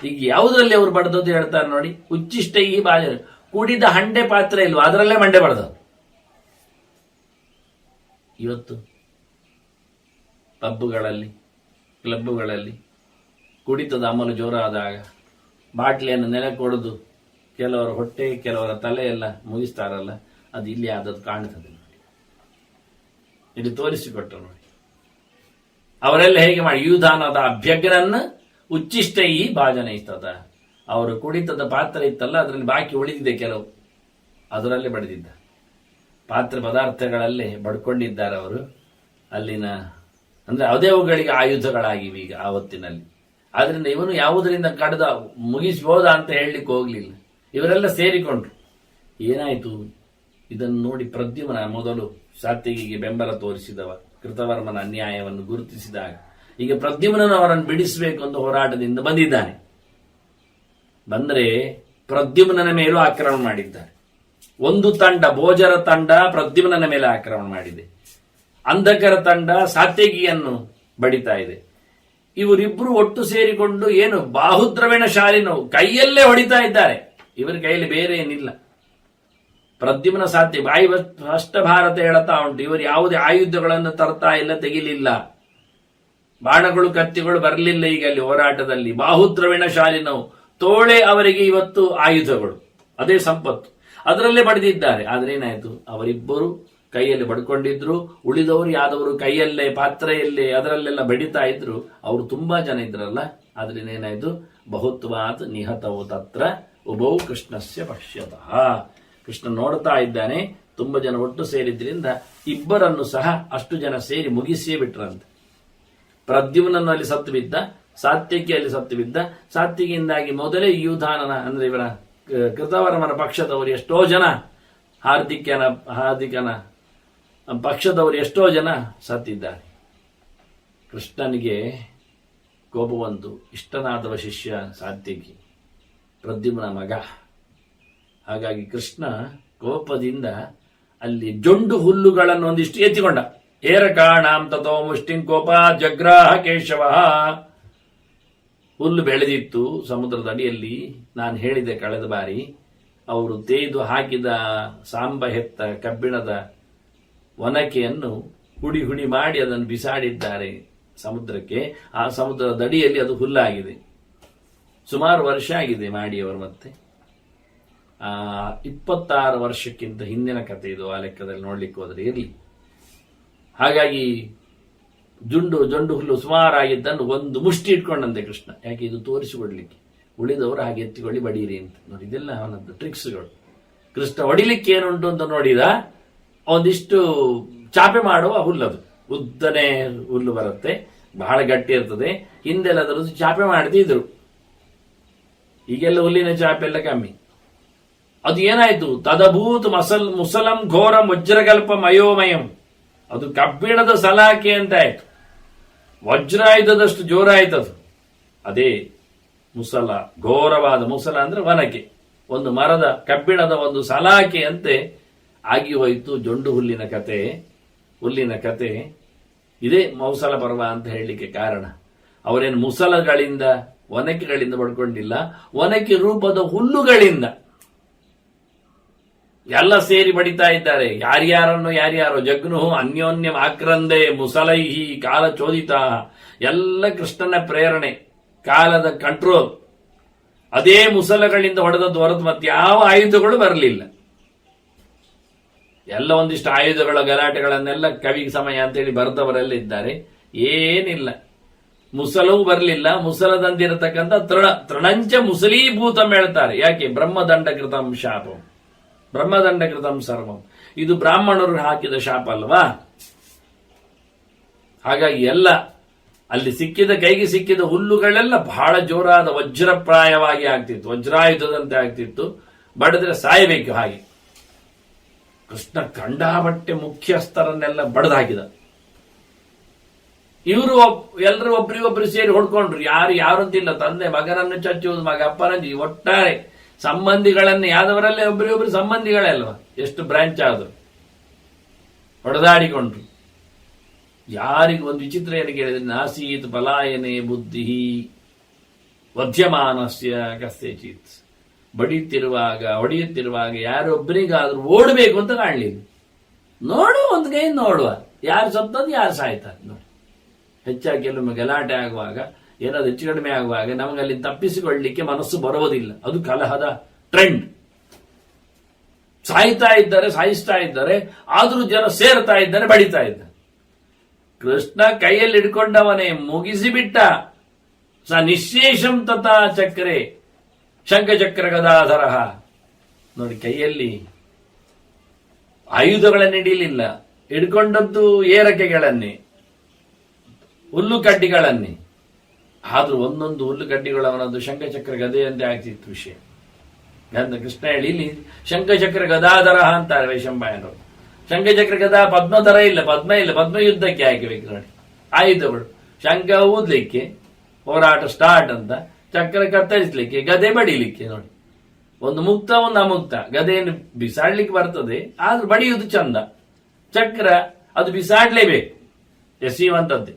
ಈಗ ಯಾವುದರಲ್ಲಿ ಅವರು ಬಡ್ದದ್ದು ಹೇಳ್ತಾರೆ ನೋಡಿ, ಉಚ್ಚಿಷ್ಟ ಈ ಬಾಜ ಕುಡಿದ ಹಂಡೆ ಪಾತ್ರೆ ಇಲ್ವಾ ಅದರಲ್ಲೇ ಮಂಡೆ ಬಡ್ದದ್ದು. ಇವತ್ತು ಪಬ್ಬುಗಳಲ್ಲಿ ಕ್ಲಬ್ಬುಗಳಲ್ಲಿ ಕುಡಿತದ ಅಮಲು ಜೋರಾದಾಗ ಬಾಟ್ಲಿಯನ್ನು ನೆಲಕ್ಕೆ ಹೊಡೆದು ಕೆಲವರ ಹೊಟ್ಟೆ ಕೆಲವರ ತಲೆ ಎಲ್ಲ ಮುಗಿಸ್ತಾರಲ್ಲ, ಅದು ಇಲ್ಲಿ ಆದದ್ದು ಕಾಣ್ತದೆ ನೋಡಿ. ಇಲ್ಲಿ ತೋರಿಸಿಕೊಟ್ಟರು ನೋಡಿ. ಅವರೆಲ್ಲ ಹೇಗೆ ಮಾಡಿ ಯುಧಾನದ ಅಭ್ಯಗ್ರನ್ನ ಉಚ್ಚಿಷ್ಟ ಈ ಭಾಜನೈಸ್ತದ. ಅವರು ಕುಡಿತದ ಪಾತ್ರೆ ಇತ್ತಲ್ಲ, ಅದರಲ್ಲಿ ಬಾಕಿ ಉಳಿದಿದೆ ಕೆಲವು, ಅದರಲ್ಲೇ ಬಡಿದಿದ್ದ ಪಾತ್ರೆ ಪದಾರ್ಥಗಳಲ್ಲೇ ಬಡ್ಕೊಂಡಿದ್ದಾರೆ ಅವರು. ಅಲ್ಲಿನ ಅಂದ್ರೆ ಅವುಗಳಿಗೆ ಆಯುಧಗಳಾಗಿವೆ ಈಗ ಆ ಹೊತ್ತಿನಲ್ಲಿ. ಆದ್ರಿಂದ ಇವನು ಯಾವುದರಿಂದ ಕಡ್ದ ಮುಗಿಸಬಹುದಾ ಅಂತ ಹೇಳಲಿಕ್ಕೆ ಹೋಗ್ಲಿಲ್ಲ. ಇವರೆಲ್ಲ ಸೇರಿಕೊಂಡ್ರು. ಏನಾಯ್ತು ಇದನ್ನು ನೋಡಿ ಪ್ರದ್ಯುಮ್ನ ಮೊದಲು ಸಾತ್ಯಗಿಗೆ ಬೆಂಬಲ ತೋರಿಸಿದವ, ಕೃತವರ್ಮನ ಅನ್ಯಾಯವನ್ನು ಗುರುತಿಸಿದಾಗ ಈಗ ಪ್ರದ್ಯುಮ್ನನ್ನು ಅವರನ್ನು ಬಿಡಿಸಬೇಕು ಅಂತ ಹೋರಾಟದಿಂದ ಬಂದಿದ್ದಾನೆ. ಬಂದ್ರೆ ಪ್ರದ್ಯುಮ್ನ ಮೇಲೂ ಆಕ್ರಮಣ ಮಾಡಿದ್ದಾರೆ. ಒಂದು ತಂಡ, ಭೋಜರ ತಂಡ ಪ್ರದ್ಯುಮ್ನ ಮೇಲೆ ಆಕ್ರಮಣ ಮಾಡಿದೆ. ಅಂಧಕರ ತಂಡ ಸಾತ್ಯಗಿಯನ್ನು ಬಡಿತಾ ಇದೆ. ಇವರಿಬ್ರು ಒಟ್ಟು ಸೇರಿಕೊಂಡು ಏನು ಬಾಹುದ್ರವಿಣ ಶಾಲಿನವು ಕೈಯಲ್ಲೇ ಹೊಡಿತಾ ಇದ್ದಾರೆ. ಇವರ ಕೈಯಲ್ಲಿ ಬೇರೆ ಏನಿಲ್ಲ. ಪ್ರದ್ಯುಮ್ನ ಸಾತ್ಯ ಬಾಯಿ ಅಷ್ಟ ಭಾರತ ಹೇಳುತ್ತಾ ಉಂಟು, ಇವರು ಯಾವುದೇ ಆಯುಧಗಳನ್ನು ತರ್ತಾ ಇಲ್ಲ, ತೆಗಿಲಿಲ್ಲ, ಬಾಣಗಳು ಕತ್ತಿಗಳು ಬರಲಿಲ್ಲ. ಈಗ ಅಲ್ಲಿ ಹೋರಾಟದಲ್ಲಿ ಬಾಹುದ್ರವಿಣ ಶಾಲಿನವು ತೋಳೆ ಅವರಿಗೆ ಇವತ್ತು ಆಯುಧಗಳು, ಅದೇ ಸಂಪತ್ತು, ಅದರಲ್ಲೇ ಬಡಿದಿದ್ದಾರೆ. ಆದ್ರೆ ಏನಾಯ್ತು, ಅವರಿಬ್ಬರು ಕೈಯಲ್ಲಿ ಬಡ್ಕೊಂಡಿದ್ರು, ಉಳಿದವರು ಯಾದವರು ಕೈಯಲ್ಲೇ ಪಾತ್ರೆಯಲ್ಲೇ ಅದರಲ್ಲೆಲ್ಲ ಬಡಿತಾ ಇದ್ರು. ಅವರು ತುಂಬಾ ಜನ ಇದ್ರಲ್ಲ, ಆದ್ರಿಂದ ಏನಾಯ್ತು, ಬಹುತ್ವಾತ್ ನಿಹತವು ತತ್ರ ಉಭೌ ಕೃಷ್ಣಸ್ಯ ಪಶ್ಯತಃ. ಕೃಷ್ಣ ನೋಡ್ತಾ ಇದ್ದಾನೆ, ತುಂಬಾ ಜನ ಒಟ್ಟು ಸೇರಿದ್ರಿಂದ ಇಬ್ಬರನ್ನು ಸಹ ಅಷ್ಟು ಜನ ಸೇರಿ ಮುಗಿಸಿಯೇ ಬಿಟ್ರಂತೆ. ಪ್ರದ್ಯುಮ್ನನ್ನು ಅಲ್ಲಿ ಸತ್ತು ಬಿದ್ದ, ಸಾತ್ಯಕಿಯಲ್ಲಿ ಸತ್ತು ಬಿದ್ದ. ಸಾತ್ಯಕಿಯಿಂದಾಗಿ ಮೊದಲೇ ಯುಧಾನನ ಅಂದ್ರೆ ಇವರ ಕೃತವರ್ಮನ ಪಕ್ಷದವರು ಎಷ್ಟೋ ಜನ, ಹಾರ್ದಿಕನ ಪಕ್ಷದವರು ಎಷ್ಟೋ ಜನ ಸತ್ತಿದ್ದಾರೆ. ಕೃಷ್ಣನಿಗೆ ಕೋಪ ಬಂತು. ಇಷ್ಟನಾದವ ಶಿಷ್ಯ ಸಾತ್ಯಕಿ, ಪ್ರದ್ಯುಮ್ನ ಮಗ. ಹಾಗಾಗಿ ಕೃಷ್ಣ ಕೋಪದಿಂದ ಅಲ್ಲಿ ಜೊಂಡು ಹುಲ್ಲುಗಳನ್ನು ಒಂದಿಷ್ಟು ಎತ್ತಿಕೊಂಡ. ಏರಕಾಣಾಂ ತಥೋ ಮುಷ್ಟಿಂಕೋಪ ಜಗ್ರಾಹ ಕೇಶವ. ಹುಲ್ಲು ಬೆಳೆದಿತ್ತು ಸಮುದ್ರದ ಅಡಿಯಲ್ಲಿ. ನಾನು ಹೇಳಿದೆ ಕಳೆದ ಬಾರಿ, ಅವರು ತೇಯ್ದು ಹಾಕಿದ ಸಾಂಬ ಹೆತ್ತ ಕಬ್ಬಿಣದ ಒನಕೆಯನ್ನು ಹುಡಿ ಹುಡಿ ಮಾಡಿ ಅದನ್ನು ಬಿಸಾಡಿದ್ದಾರೆ ಸಮುದ್ರಕ್ಕೆ. ಆ ಸಮುದ್ರದ ಅಡಿಯಲ್ಲಿ ಅದು ಹುಲ್ಲಾಗಿದೆ. ಸುಮಾರು ವರ್ಷ ಆಗಿದೆ ಮಾಡಿ ಅವರು. ಮತ್ತೆ 26 ವರ್ಷಕ್ಕಿಂತ ಹಿಂದಿನ ಕಥೆ ಇದು. ಆ ಲೆಕ್ಕದಲ್ಲಿ ನೋಡ್ಲಿಕ್ಕೆ ಹೋದ್ರೆ ಇರಲಿ. ಹಾಗಾಗಿ ಜೊಂಡು ಹುಲ್ಲು ಸುಮಾರಾಗಿದ್ದನ್ನು ಒಂದು ಮುಷ್ಟಿ ಇಟ್ಕೊಂಡಂತೆ ಕೃಷ್ಣ. ಯಾಕೆ ಇದು ತೋರಿಸಿಕೊಡ್ಲಿಕ್ಕೆ, ಉಳಿದವರು ಹಾಗೆ ಎತ್ತಿಕೊಳ್ಳಿ ಬಡೀರಿ ಅಂತ. ನೋಡಿ, ಇದೆಲ್ಲ ಅವನದ್ದು ಟ್ರಿಕ್ಸ್ಗಳು. ಕೃಷ್ಣ ಹೊಡಿಲಿಕ್ಕೆ ಏನುಂಟು ಅಂತ ನೋಡಿದ, ಒಂದಿಷ್ಟು ಚಾಪೆ ಮಾಡುವ ಹುಲ್ಲದು. ಉದ್ದನೆ ಹುಲ್ಲು ಬರುತ್ತೆ, ಬಹಳ ಗಟ್ಟಿ ಇರ್ತದೆ. ಹಿಂದೆಲ್ಲ ಅದರದ್ದು ಚಾಪೆ ಮಾಡ್ತಿದ್ರು. ಈಗೆಲ್ಲ ಹುಲ್ಲಿನ ಚಾಪೆ ಎಲ್ಲ ಕಮ್ಮಿ. ಅದು ಏನಾಯ್ತು, ತದಭೂತ್ ಮುಸಲಂ ಘೋರಂ ವಜ್ರಕಲ್ಪ ಮಯೋಮಯಂ. ಅದು ಕಬ್ಬಿಣದ ಸಲಾಕೆ ಅಂತ ಆಯ್ತು. ವಜ್ರಾಯುಧದಷ್ಟು ಜೋರಾಯ್ತದು. ಅದೇ ಮುಸಲ, ಘೋರವಾದ ಮುಸಲ ಅಂದ್ರೆ ವನಕೆ, ಒಂದು ಮರದ ಕಬ್ಬಿಣದ ಒಂದು ಸಲಾಕೆ ಅಂತೆ ಆಗಿ ಹೋಯಿತು ಜೊಂಡು ಹುಲ್ಲಿನ ಕತೆ. ಇದೇ ಮೌಸಲ ಪರ್ವ ಅಂತ ಹೇಳಲಿಕ್ಕೆ ಕಾರಣ. ಅವರೇನು ಮುಸಲಗಳಿಂದ ಒನಕೆಗಳಿಂದ ಪಡ್ಕೊಂಡಿಲ್ಲ, ಒನಕೆ ರೂಪದ ಹುಲ್ಲುಗಳಿಂದ ಎಲ್ಲ ಸೇರಿ ಬಡಿತಾ ಇದ್ದಾರೆ. ಯಾರ್ಯಾರೋ ಜಗ್ನು ಅನ್ಯೋನ್ಯಂ ಆಕ್ರಂದೆ ಮುಸಲೈಹಿ ಕಾಲ ಚೋದಿತ. ಎಲ್ಲ ಕೃಷ್ಣನ ಪ್ರೇರಣೆ, ಕಾಲದ ಕಂಟ್ರೋಲ್. ಅದೇ ಮುಸಲಗಳಿಂದ ಹೊಡೆದದ್ದು ಹೊರತು ಮತ್ತೆ ಯಾವ ಆಯುಧಗಳು ಬರಲಿಲ್ಲ. ಎಲ್ಲ ಒಂದಿಷ್ಟು ಆಯುಧಗಳ ಗಲಾಟೆಗಳನ್ನೆಲ್ಲ ಕವಿಗೆ ಸಮಯ ಅಂತೇಳಿ ಬರೆದವರೆಲ್ಲ ಇದ್ದಾರೆ. ಏನಿಲ್ಲ, ಮುಸಲವೂ ಬರಲಿಲ್ಲ. ಮುಸಲದಂದಿರತಕ್ಕಂಥ ತೃಣಂಚ ಮುಸಲೀಭೂತಂ ಹೇಳ್ತಾರೆ. ಯಾಕೆ? ಬ್ರಹ್ಮದಂಡಕೃತಂ ಶಾಪಂ, ಬ್ರಹ್ಮದಂಡಕೃತಂ ಸರ್ವಂ. ಇದು ಬ್ರಾಹ್ಮಣರು ಹಾಕಿದ ಶಾಪ ಅಲ್ವಾ? ಹಾಗಾಗಿ ಎಲ್ಲ ಅಲ್ಲಿ ಕೈಗೆ ಸಿಕ್ಕಿದ ಹುಲ್ಲುಗಳೆಲ್ಲ ಬಹಳ ಜೋರಾದ ವಜ್ರಪ್ರಾಯವಾಗಿ ಆಗ್ತಿತ್ತು, ವಜ್ರಾಯುಧದಂತೆ ಆಗ್ತಿತ್ತು. ಬಡಿದ್ರೆ ಸಾಯಬೇಕು ಹಾಗೆ. ಕೃಷ್ಣ ಕಂಡಾಬಟ್ಟೆ ಮುಖ್ಯಸ್ಥರನ್ನೆಲ್ಲ ಬಡದು ಹಾಕಿದ. ಇವರು ಎಲ್ಲರೂ ಒಬ್ರಿಗೊಬ್ರು ಸೇರಿ ಹೊಡ್ಕೊಂಡ್ರು. ಯಾರು ಅಂತಿಲ್ಲ. ತಂದೆ ಮಗನನ್ನು ಚಚ್ಚುವುದು, ಮಗ ಅಪ್ಪನಂಜಿ, ಒಟ್ಟಾರೆ ಸಂಬಂಧಿಗಳನ್ನ ಯಾದವರಲ್ಲೇ ಒಬ್ಬರಿಗೊಬ್ರು ಸಂಬಂಧಿಗಳೇ ಅಲ್ವಾ, ಎಷ್ಟು ಬ್ರಾಂಚ್ ಆದ್ರು, ಹೊಡೆದಾಡಿಕೊಂಡ್ರು. ಯಾರಿಗೂ ಒಂದು ವಿಚಿತ್ರ ಏನು ಕೇಳಿದ್ರೆ, ನಾಸೀತ್ ಪಲಾಯನೆ ಬುದ್ಧಿ ವಧ್ಯಮಾನಸ್ಯ ಕಸ್ಯಚಿತ್. ಹೊಡೆಯುತ್ತಿರುವಾಗ ಯಾರೊಬ್ಬರಿಗಾದ್ರೂ ಓಡಬೇಕು ಅಂತ ಕಾಣಲಿಲ್ಲ. ಒಂದು ಕೈ ನೋಡುವ, ಯಾರು ಸತ್ತದ್ದು ಯಾರು ಸಾಯ್ತಾರೆ ನೋಡಿ. ಹೆಚ್ಚಾಗಿ ಕೆಲವೊಮ್ಮೆ ಗಲಾಟೆ ಆಗುವಾಗ, ಏನಾದ್ರು ಹೆಚ್ಚು ಕಡಿಮೆ ಆಗುವಾಗ ನಮಗಲ್ಲಿ ತಪ್ಪಿಸಿಕೊಳ್ಳಲಿಕ್ಕೆ ಮನಸ್ಸು ಬರುವುದಿಲ್ಲ. ಅದು ಕಲಹದ ಟ್ರೆಂಡ್. ಸಾಯಿಸ್ತಾ ಇದ್ದಾರೆ, ಆದ್ರೂ ಜನ ಸೇರ್ತಾ ಇದ್ದಾರೆ, ಬಡಿತಾ ಇದ್ದಾರೆ. ಕೃಷ್ಣ ಕೈಯಲ್ಲಿ ಹಿಡ್ಕೊಂಡವನೇ ಮುಗಿಸಿಬಿಟ್ಟ. ಸ ನಿಶೇಷಂ ತಥಾ ಚಕ್ರೆ ಶಂಖಚಕ್ರ ಗದಾಧರ. ನೋಡಿ, ಕೈಯಲ್ಲಿ ಆಯುಧಗಳನ್ನು ಹಿಡಿಯಲಿಲ್ಲ, ಹಿಡ್ಕೊಂಡದ್ದು ಏರಕೆಗಳನ್ನೇ, ಹುಲ್ಲು ಕಡ್ಡಿಗಳನ್ನೇ. ಆದ್ರೂ ಒಂದೊಂದು ಹುಲ್ಲು ಕಡ್ಡಿಗಳು ಅವನದ್ದು ಶಂಖಚಕ್ರ ಗದೆಯಂತೆ ಆಗ್ತಿತ್ತು ವಿಷಯ. ಕೃಷ್ಣ ಹೇಳಿ ಇಲ್ಲಿ ಶಂಖಚಕ್ರ ಗದಾಧರ ಅಂತಾರೆ ವೈಶಂಪಾಯನರು. ಶಂಖಚಕ್ರ ಗದಾ ಪದ್ಮಧರ ಇಲ್ಲ, ಪದ್ಮ ಯುದ್ಧಕ್ಕೆ ಹಾಕಬೇಕು ನೋಡಿ. ಆಯುಧಗಳು ಶಂಖ ಊದ್ಲಿಕ್ಕೆ, ಹೋರಾಟ ಸ್ಟಾರ್ಟ್ ಅಂತ, ಚಕ್ರ ಕತ್ತರಿಸಲಿಕ್ಕೆ, ಗದೆ ಬಡಿಲಿಕ್ಕೆ. ನೋಡಿ, ಒಂದು ಮುಕ್ತ ಒಂದು ಅಮುಕ್ತ. ಗದೆಯನ್ನು ಬಿಸಾಡ್ಲಿಕ್ಕೆ ಬರ್ತದೆ, ಆದ್ರೂ ಬಡಿಯುವುದು ಚಂದ. ಚಕ್ರ ಅದು ಬಿಸಾಡ್ಲೇಬೇಕು, ಎಸೆಯುವಂಥದ್ದೇ.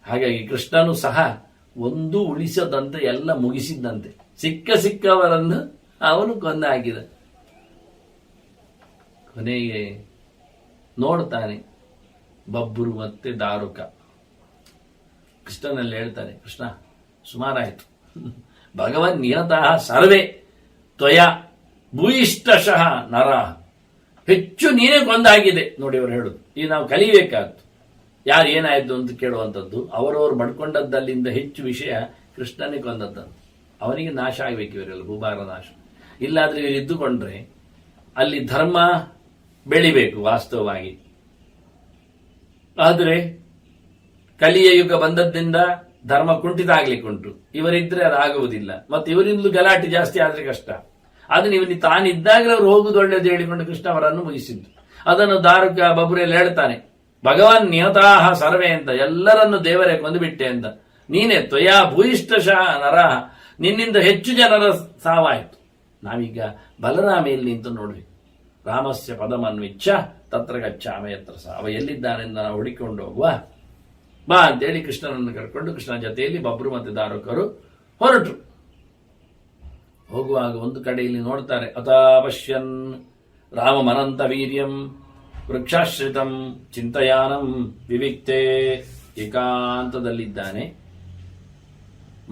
ಹಾಗಾಗಿ ಕೃಷ್ಣನು ಸಹ ಒಂದು ಉಳಿಸದಂತೆ ಎಲ್ಲ ಮುಗಿಸಿದ್ದಂತೆ. ಸಿಕ್ಕವರನ್ನು ಅವನು ಕೊಂದು ಹಾಕಿದ. ಕೊನೆಗೆ ನೋಡ್ತಾನೆ ಬಬ್ಬರು ಮತ್ತೆ ದಾರುಕ. ಕೃಷ್ಣನಲ್ಲಿ ಹೇಳ್ತಾರೆ, ಕೃಷ್ಣ ಸುಮಾರಾಯಿತು, ಭಗವನ್ ನಿಯತಃ ಸರ್ವೇ ತ್ವಯ ಭೂಯಿಷ್ಟಶಃ ನರ. ಹೆಚ್ಚು ನೀನೇ ಕೊಂದಾಗಿದೆ ನೋಡಿ ಅವರು ಹೇಳುದು. ಈಗ ನಾವು ಕಲಿಬೇಕಾಗ್ತು. ಯಾರು ಏನಾಯ್ತು ಅಂತ ಕೇಳುವಂಥದ್ದು. ಅವರವರು ಬಡ್ಕೊಂಡದ್ದಲ್ಲಿಂದ ಹೆಚ್ಚು ವಿಷಯ ಕೃಷ್ಣನೇ ಕೊಂದದ್ದನ್ನು. ಅವನಿಗೆ ನಾಶ ಆಗಬೇಕು ಇವರೆಲ್ಲ, ಭೂಭಾರ ನಾಶ. ಇಲ್ಲಾದ್ರೆ ಇವರು ಇದ್ದುಕೊಂಡ್ರೆ ಅಲ್ಲಿ ಧರ್ಮ ಬೆಳಿಬೇಕು ವಾಸ್ತವವಾಗಿ. ಆದರೆ ಕಲಿಯ ಯುಗ ಬಂದದ್ದಿಂದ ಧರ್ಮ ಕುಂಠಿತ ಆಗ್ಲಿಕ್ಕುಂಟು. ಇವರಿದ್ರೆ ಅದಾಗುವುದಿಲ್ಲ. ಮತ್ತೆ ಇವರಿಂದಲೂ ಗಲಾಟೆ ಜಾಸ್ತಿ ಆದ್ರೆ ಕಷ್ಟ. ಅದನ್ನ ಇವನಿಗೆ ತಾನಿದ್ದಾಗಲೇ ಅವರು ಹೋಗುದು ಒಳ್ಳೇದು ಹೇಳಿಕೊಂಡು ಕೃಷ್ಣ ಅವರನ್ನು ಮುಗಿಸಿದ್ದು. ಅದನ್ನು ದಾರುಕ ಬಬುರೆಯಲ್ಲಿ ಹೇಳ್ತಾನೆ, ಭಗವಾನ್ ನಿಯತಾಹ ಸರ್ವೇ ಅಂತ, ಎಲ್ಲರನ್ನು ದೇವರೇ ಕೊಂದುಬಿಟ್ಟೆ ಅಂತ. ನೀನೇ ತ್ವಯಾ ಭೂಯಿಷ್ಟಶಃ ನರಃ, ನಿನ್ನಿಂದ ಹೆಚ್ಚು ಜನರ ಸಾವಾಯಿತು. ನಾವೀಗ ಬಲರಾಮ ಎಲ್ಲಿ ನಿಂತು ನೋಡ್ಬೇಕು. ರಾಮಸ್ಯ ಪದಮನ್ವಿಚ್ಛ ತತ್ರ ಗಚ್ಚಾಮಿ ಯತ್ರ ಸಹ. ಅವ ಎಲ್ಲಿದ್ದಾನೆಂದು ನಾವು ಹುಡುಕಿಕೊಂಡು ಹೋಗುವ ಬಾ ಅಂತೇಳಿ ಕೃಷ್ಣನನ್ನು ಕರ್ಕೊಂಡು ಕೃಷ್ಣನ ಜೊತೆಯಲ್ಲಿ ಬಬ್ರು ಮತ್ತು ದಾರುಕರು ಹೊರಟರು. ಹೋಗುವಾಗ ಒಂದು ಕಡೆಯಲ್ಲಿ ನೋಡ್ತಾರೆ, ಅತಾಪಶ್ಯನ್ ರಾಮಮನಂತ ವೀರ್ಯಂ ವೃಕ್ಷಾಶ್ರಿತಂ ಚಿಂತಯಾನಂ ವಿವಿಕ್ತೆ. ಏಕಾಂತದಲ್ಲಿದ್ದಾನೆ,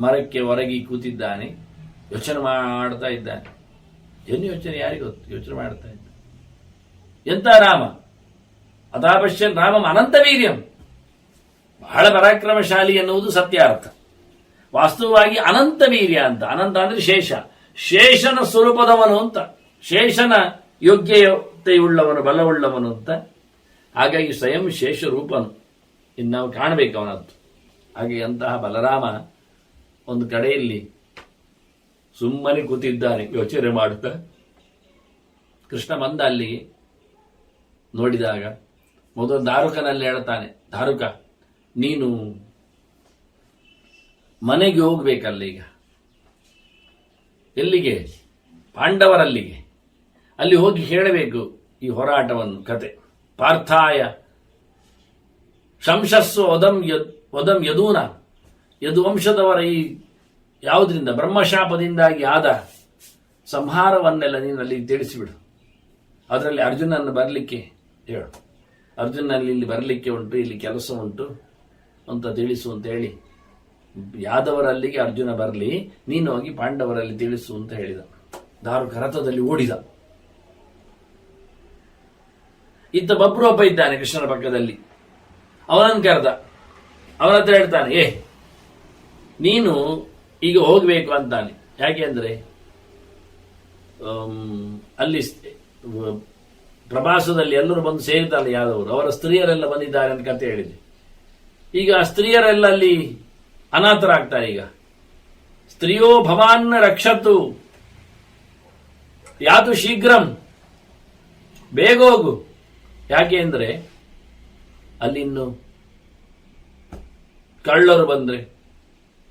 ಮರಕ್ಕೆ ಹೊರಗಿ ಕೂತಿದ್ದಾನೆ, ಯೋಚನೆ ಮಾಡ್ತಾ ಇದ್ದಾನೆ. ಏನು ಯೋಚನೆ ಯಾರಿಗೆ ಗೊತ್ತು? ಯೋಚನೆ ಮಾಡ್ತಾ ಇದ್ದ. ಎಂತ ರಾಮ? ಅತಾಪಶ್ಯನ್ ರಾಮಂ ಅನಂತ ವೀರ್ಯಂ, ಬಹಳ ಪರಾಕ್ರಮಶಾಲಿ ಎನ್ನುವುದು ಸತ್ಯಾರ್ಥ. ವಾಸ್ತವವಾಗಿ ಅನಂತ ವೀರ್ಯ ಅಂತ, ಅನಂತ ಅಂದ್ರೆ ಶೇಷ, ಶೇಷನ ಸ್ವರೂಪದವನು ಅಂತ, ಶೇಷನ ಯೋಗ್ಯತೆಯುಳ್ಳವನು, ಬಲವುಳ್ಳವನು ಅಂತ. ಹಾಗಾಗಿ ಸ್ವಯಂ ಶೇಷ ರೂಪನು, ಇನ್ನು ನಾವು ಕಾಣಬೇಕು ಅವನದ್ದು. ಹಾಗೆ ಅಂತಹ ಬಲರಾಮ ಒಂದು ಕಡೆಯಲ್ಲಿ ಸುಮ್ಮನೆ ಕೂತಿದ್ದಾನೆ, ಯೋಚನೆ ಮಾಡುತ್ತಾ. ಕೃಷ್ಣ ಬಂದ ಅಲ್ಲಿಗೆ. ನೋಡಿದಾಗ ಮೊದಲು ದಾರುಕನಲ್ಲಿ ಹೇಳ್ತಾನೆ, ದಾರುಕ ನೀನು ಮನೆಗೆ ಹೋಗ್ಬೇಕಲ್ಲ ಈಗ. ಎಲ್ಲಿಗೆ? ಪಾಂಡವರಲ್ಲಿಗೆ. ಅಲ್ಲಿ ಹೋಗಿ ಹೇಳಬೇಕು ಈ ಹೋರಾಟವನ್ನು, ಕತೆ. ಪಾರ್ಥಾಯ ಶಂಶಸ್ಸು ಒದಂ ಯದೂನ, ಯದುವಂಶದವರ ಈ ಯಾವುದರಿಂದ ಬ್ರಹ್ಮಶಾಪದಿಂದಾಗಿ ಆದ ಸಂಹಾರವನ್ನೆಲ್ಲ ನೀನು ಅಲ್ಲಿ ತಿಳಿಸಿಬಿಡು. ಅದರಲ್ಲಿ ಅರ್ಜುನನ್ನು ಬರಲಿಕ್ಕೆ ಹೇಳು, ಅರ್ಜುನಲ್ಲಿ ಇಲ್ಲಿ ಬರಲಿಕ್ಕೆ ಉಂಟು, ಇಲ್ಲಿ ಕೆಲಸ ಉಂಟು ಅಂತ ತಿಳಿಸು ಅಂತ ಹೇಳಿ, ಯಾದವರಲ್ಲಿಗೆ ಅರ್ಜುನ ಬರಲಿ, ನೀನು ಹೋಗಿ ಪಾಂಡವರಲ್ಲಿ ತಿಳಿಸು ಅಂತ ಹೇಳಿದ. ದಾರುಕ ರಥದಲ್ಲಿ ಓಡಿದ. ಇತ್ತ ಬಬ್ರು ಒಬ್ಬ ಇದ್ದಾನೆ ಕೃಷ್ಣನ ಪಕ್ಕದಲ್ಲಿ, ಅವನನ್ನು ಕರೆದ. ಅವನ ಹತ್ರ ಹೇಳ್ತಾನೆ, ನೀನು ಈಗ ಹೋಗ್ಬೇಕು ಅಂತಾನೆ. ಯಾಕೆ ಅಂದ್ರೆ ಅಲ್ಲಿ ಪ್ರವಾಸದಲ್ಲಿ ಎಲ್ಲರೂ ಬಂದು ಸೇರಿದ್ದಾರೆ ಯಾದವರು, ಅವರ ಸ್ತ್ರೀಯರೆಲ್ಲ ಬಂದಿದ್ದಾರೆ ಅಂತ ಕತೆ ಹೇಳಿದೆ. ಈಗ ಸ್ತ್ರೀಯರೆಲ್ಲ ಅಲ್ಲಿ ಅನಾಥರಾಗ್ತಾರೆ. ಈಗ ಸ್ತ್ರೀಯೋ ಭವಾನ್ನ ರಕ್ಷತು ಯಾತು ಶೀಘ್ರಂ, ಬೇಗ ಹೋಗು. ಯಾಕೆ ಅಂದ್ರೆ ಅಲ್ಲಿ ಇನ್ನು ಕಳ್ಳರು ಬಂದ್ರೆ,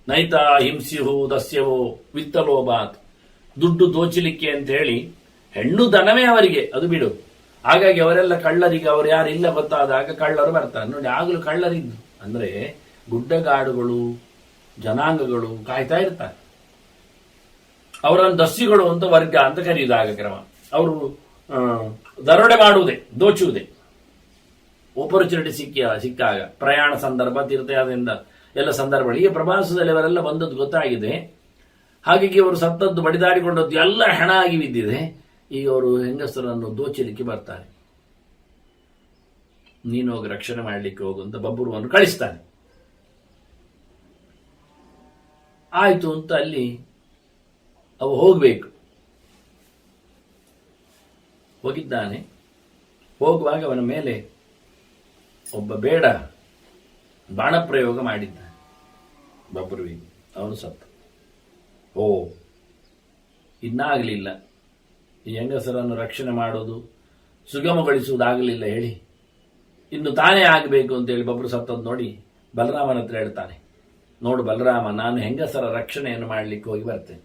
ನೈತಾ ಹಿಂಸಿಹು ದಸ್ಯವೋ ವಿತ್ತಲೋಬಾತ್, ದುಡ್ಡು ದೋಚಲಿಕ್ಕೆ ಅಂತ ಹೇಳಿ ಹೆಣ್ಣು ದನವೇ ಅವರಿಗೆ, ಅದು ಬಿಡು. ಹಾಗಾಗಿ ಅವರೆಲ್ಲ ಕಳ್ಳರಿಗೆ, ಅವರು ಯಾರು ಇಲ್ಲ ಗೊತ್ತಾದಾಗ ಕಳ್ಳರು ಬರ್ತಾರೆ. ನೋಡಿ, ಆಗಲೂ ಕಳ್ಳರಿದ್ದು ಅಂದ್ರೆ ಗುಡ್ಡಗಾಡುಗಳು, ಜನಾಂಗಗಳು ಕಾಯ್ತಾ ಇರ್ತಾರೆ. ಅವರನ್ನು ದಸ್ಯುಗಳು ಅಂತ ವರ್ಗ ಅಂತ ಕರೆಯುವುದಾಗ ಕ್ರಮ. ಅವರು ದರೋಡೆ ಮಾಡುವುದೇ, ದೋಚುವುದೇ. ಆಪರ್ಚುನಿಟಿ ಸಿಕ್ಕಾಗ, ಪ್ರಯಾಣ ಸಂದರ್ಭ, ತೀರ್ಥಯಾತ್ರೆಯಿಂದ ಎಲ್ಲ ಸಂದರ್ಭಗಳು. ಈಗ ಪ್ರವಾಸದಲ್ಲಿ ಅವರೆಲ್ಲ ಬಂದದ್ದು ಗೊತ್ತಾಗಿದೆ. ಹಾಗಾಗಿ ಅವರು ಸತ್ತದ್ದು, ಬಡಿದಾಡಿಕೊಂಡದ್ದು ಎಲ್ಲ ಹೆಣ ಆಗಿ ಬಿದ್ದಿದೆ. ಈಗ ಅವರು ಹೆಂಗಸರನ್ನು ದೋಚಲಿಕ್ಕೆ ಬರ್ತಾರೆ. ನೀನು ಹೋಗಿ ರಕ್ಷಣೆ ಮಾಡಲಿಕ್ಕೆ ಹೋಗು ಅಂತ ಬಬ್ಬುರುವನ್ನು ಕಳಿಸ್ತಾನೆ. ಆಯ್ತು ಅಂತ ಅಲ್ಲಿ ಅವ ಹೋಗ್ಬೇಕು. ಹೋಗಿದ್ದಾನೆ. ಹೋಗುವಾಗ ಅವನ ಮೇಲೆ ಒಬ್ಬ ಬೇಡ ಬಾಣಪ್ರಯೋಗ ಮಾಡಿದ್ದಾನೆ ಬಬ್ಬರುವಿಗೆ. ಅವನು ಸತ್ತ. ಇನ್ನಾಗಲಿಲ್ಲ ಈ ಹೆಂಗಸರನ್ನು ರಕ್ಷಣೆ ಮಾಡೋದು, ಸುಗಮಗೊಳಿಸುವುದಾಗಲಿಲ್ಲ ಹೇಳಿ, ಇನ್ನು ತಾನೇ ಆಗಬೇಕು ಅಂತೇಳಿ ಬಬ್ಬರು ಸತ್ತದ್ದು ನೋಡಿ ಬಲರಾಮನ ಹತ್ರ ಹೇಳ್ತಾನೆ, ನೋಡು ಬಲರಾಮ, ನಾನು ಹೆಂಗಸರ ರಕ್ಷಣೆಯನ್ನು ಮಾಡಲಿಕ್ಕೆ ಹೋಗಿ ಬರ್ತೇನೆ.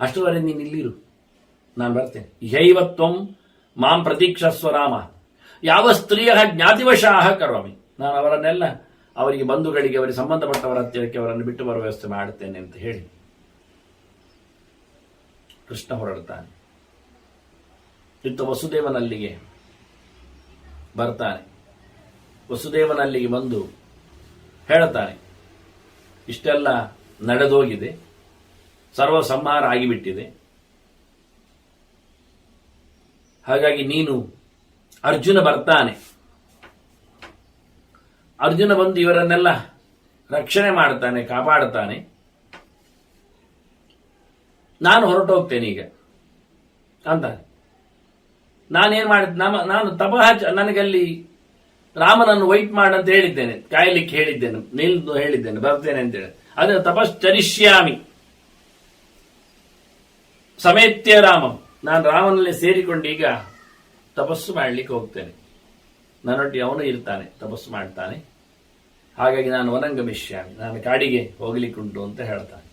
ಅಷ್ಟುವರೆ ನೀನು ಇಲ್ಲಿರು, ನಾನು ಬರ್ತೇನೆ. ಹೈವತ್ವಂ ಮಾಂ ಪ್ರತೀಕ್ಷಸ್ವ ರಾಮ, ಯಾವ ಸ್ತ್ರೀಯ ಜ್ಞಾತಿವಶಾಹ ಕರೋಮಿ, ನಾನು ಅವರನ್ನೆಲ್ಲ ಅವರಿಗೆ ಬಂಧುಗಳಿಗೆ, ಅವರಿಗೆ ಸಂಬಂಧಪಟ್ಟವರ ಹತ್ತಿರಕ್ಕೆ ಅವರನ್ನು ಬಿಟ್ಟು ಬರುವ ವ್ಯವಸ್ಥೆ ಮಾಡುತ್ತೇನೆ ಅಂತ ಹೇಳಿ ಕೃಷ್ಣ ಹೊರಡ್ತಾನೆ. ಇತ್ತು ವಸುದೇವನಲ್ಲಿಗೆ ಬರ್ತಾನೆ. ವಸುದೇವನಲ್ಲಿಗೆ ಬಂದು ಹೇಳ್ತಾನೆ, ಇಷ್ಟೆಲ್ಲ ನಡೆದೋಗಿದೆ, ಸರ್ವ ಸಂಹಾರ ಆಗಿಬಿಟ್ಟಿದೆ. ಹಾಗಾಗಿ ನೀನು, ಅರ್ಜುನ ಬರ್ತಾನೆ, ಅರ್ಜುನ ಬಂದು ಇವರನ್ನೆಲ್ಲ ರಕ್ಷಣೆ ಮಾಡ್ತಾನೆ, ಕಾಪಾಡ್ತಾನೆ. ನಾನು ಹೊರಟೋಗ್ತೇನೆ ಈಗ ಅಂತಾನೆ. ನಾನೇನ್ ಮಾಡಿದ್ದೆ, ನಾನು ನನಗಲ್ಲಿ ರಾಮನನ್ನು ವೈಟ್ ಮಾಡಂತ ಹೇಳಿದ್ದೇನೆ, ಕಾಯಲಿಕ್ಕೆ ಹೇಳಿದ್ದೇನೆ, ನಿಲ್ದು ಹೇಳಿದ್ದೇನೆ, ಬರ್ತೇನೆ ಅಂತೇಳಿ. ಅದೇ ತಪಶ್ಚರಿಷ್ಯಾಮಿ ಸಮೇತ್ಯ ರಾಮಂ, ನಾನು ರಾಮನಲ್ಲಿ ಸೇರಿಕೊಂಡು ಈಗ ತಪಸ್ಸು ಮಾಡಲಿಕ್ಕೆ ಹೋಗ್ತೇನೆ. ನನ್ನೊಟ್ಟಿಗೆ ಅವನು ಇರ್ತಾನೆ, ತಪಸ್ಸು ಮಾಡ್ತಾನೆ. ಹಾಗಾಗಿ ನಾನು ವನಂಗಮಿಷ್ಯಾಮಿ, ನಾನು ಕಾಡಿಗೆ ಹೋಗ್ಲಿಕ್ಕುಂಟು ಅಂತ ಹೇಳ್ತಾನೆ.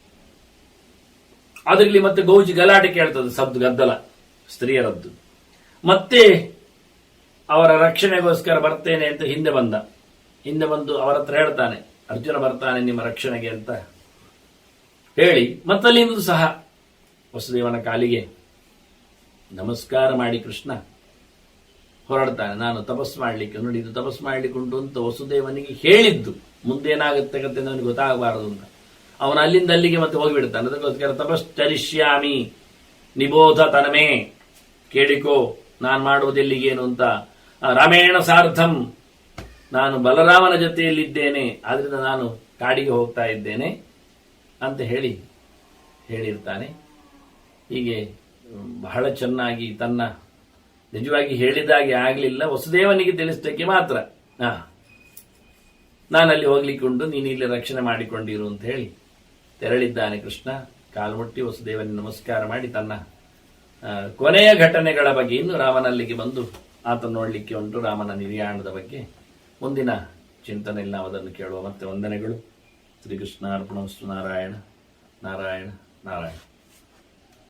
ಅದ್ರಲ್ಲಿ ಮತ್ತೆ ಗೌಜಿ ಗಲಾಟೆ ಕೇಳ್ತದೆ, ಸದ್ದು ಗದ್ದಲ ಸ್ತ್ರೀಯರದ್ದು. ಮತ್ತೆ ಅವರ ರಕ್ಷಣೆಗೋಸ್ಕರ ಬರ್ತೇನೆ ಅಂತ ಹಿಂದೆ ಬಂದು ಅವರ ಹತ್ರ ಹೇಳ್ತಾನೆ, ಅರ್ಜುನ ಬರ್ತಾನೆ ನಿಮ್ಮ ರಕ್ಷಣೆಗೆ ಅಂತ ಹೇಳಿ ಮತ್ತಲ್ಲಿಂದ ಸಹ ವಸುದೇವನ ಕಾಲಿಗೆ ನಮಸ್ಕಾರ ಮಾಡಿ ಕೃಷ್ಣ ಹೊರಡ್ತಾನೆ. ನಾನು ತಪಸ್ಸು ಮಾಡಲಿಕ್ಕೆ, ನೋಡಿ ಇದು ತಪಸ್ಸು ಮಾಡಲಿಕ್ಕೆ ಉಂಟು ಅಂತ ವಸುದೇವನಿಗೆ ಹೇಳಿದ್ದು, ಮುಂದೇನಾಗುತ್ತೆ ಕತೆ ನನಗೆ ಗೊತ್ತಾಗಬಾರದು ಅಂತ. ಅವನು ಅಲ್ಲಿಂದ ಅಲ್ಲಿಗೆ ಮತ್ತೆ ಹೋಗಿಬಿಡ್ತಾನೆ. ಅದಕ್ಕೋಸ್ಕರ ತಪಶ್ಚರಿಷ್ಯಾಮಿ ನಿಬೋಧ ತನಮೇ, ಕೇಳಿಕೋ ನಾನು ಮಾಡುವುದೆಲ್ಲಿಗೇನು ಅಂತ. ರಾಮೇಣ ಸಾರ್ಧಂ, ನಾನು ಬಲರಾಮನ ಜೊತೆಯಲ್ಲಿದ್ದೇನೆ, ಆದ್ರಿಂದ ನಾನು ಕಾಡಿಗೆ ಹೋಗ್ತಾ ಇದ್ದೇನೆ ಅಂತ ಹೇಳಿರ್ತಾನೆ. ಹೀಗೆ ಬಹಳ ಚೆನ್ನಾಗಿ ತನ್ನ ನಿಜವಾಗಿ ಹೇಳಿದಾಗೆ ಆಗಲಿಲ್ಲ, ವಸುದೇವನಿಗೆ ತಿಳಿಸಲಿಕ್ಕೆ ಮಾತ್ರ ನಾನಲ್ಲಿ ಹೋಗ್ಲಿಕ್ಕೆ ಉಂಟು, ನೀನು ಇಲ್ಲಿ ರಕ್ಷಣೆ ಮಾಡಿಕೊಂಡಿರು ಅಂತ ಹೇಳಿ ತೆರಳಿದ್ದಾನೆ ಕೃಷ್ಣ. ಕಾಲ್ಮುಟ್ಟಿ ವಸುದೇವನಿಗೆ ನಮಸ್ಕಾರ ಮಾಡಿ ತನ್ನ ಕೊನೆಯ ಘಟನೆಗಳ ಬಗ್ಗೆ ಇನ್ನು ರಾಮನಲ್ಲಿಗೆ ಬಂದು ಆತ ನೋಡಲಿಕ್ಕೆ ಉಂಟು. ರಾಮನ ನಿರ್ಯಾಣದ ಬಗ್ಗೆ ಮುಂದಿನ ಚಿಂತನೆಯಲ್ಲಿ ನಾವು ಅದನ್ನು ಕೇಳುವ. ಮತ್ತೆ ವಂದನೆಗಳು. ಶ್ರೀಕೃಷ್ಣ ಅರ್ಪಣಮಸ್ತು. ನಾರಾಯಣ ನಾರಾಯಣ ನಾರಾಯಣ.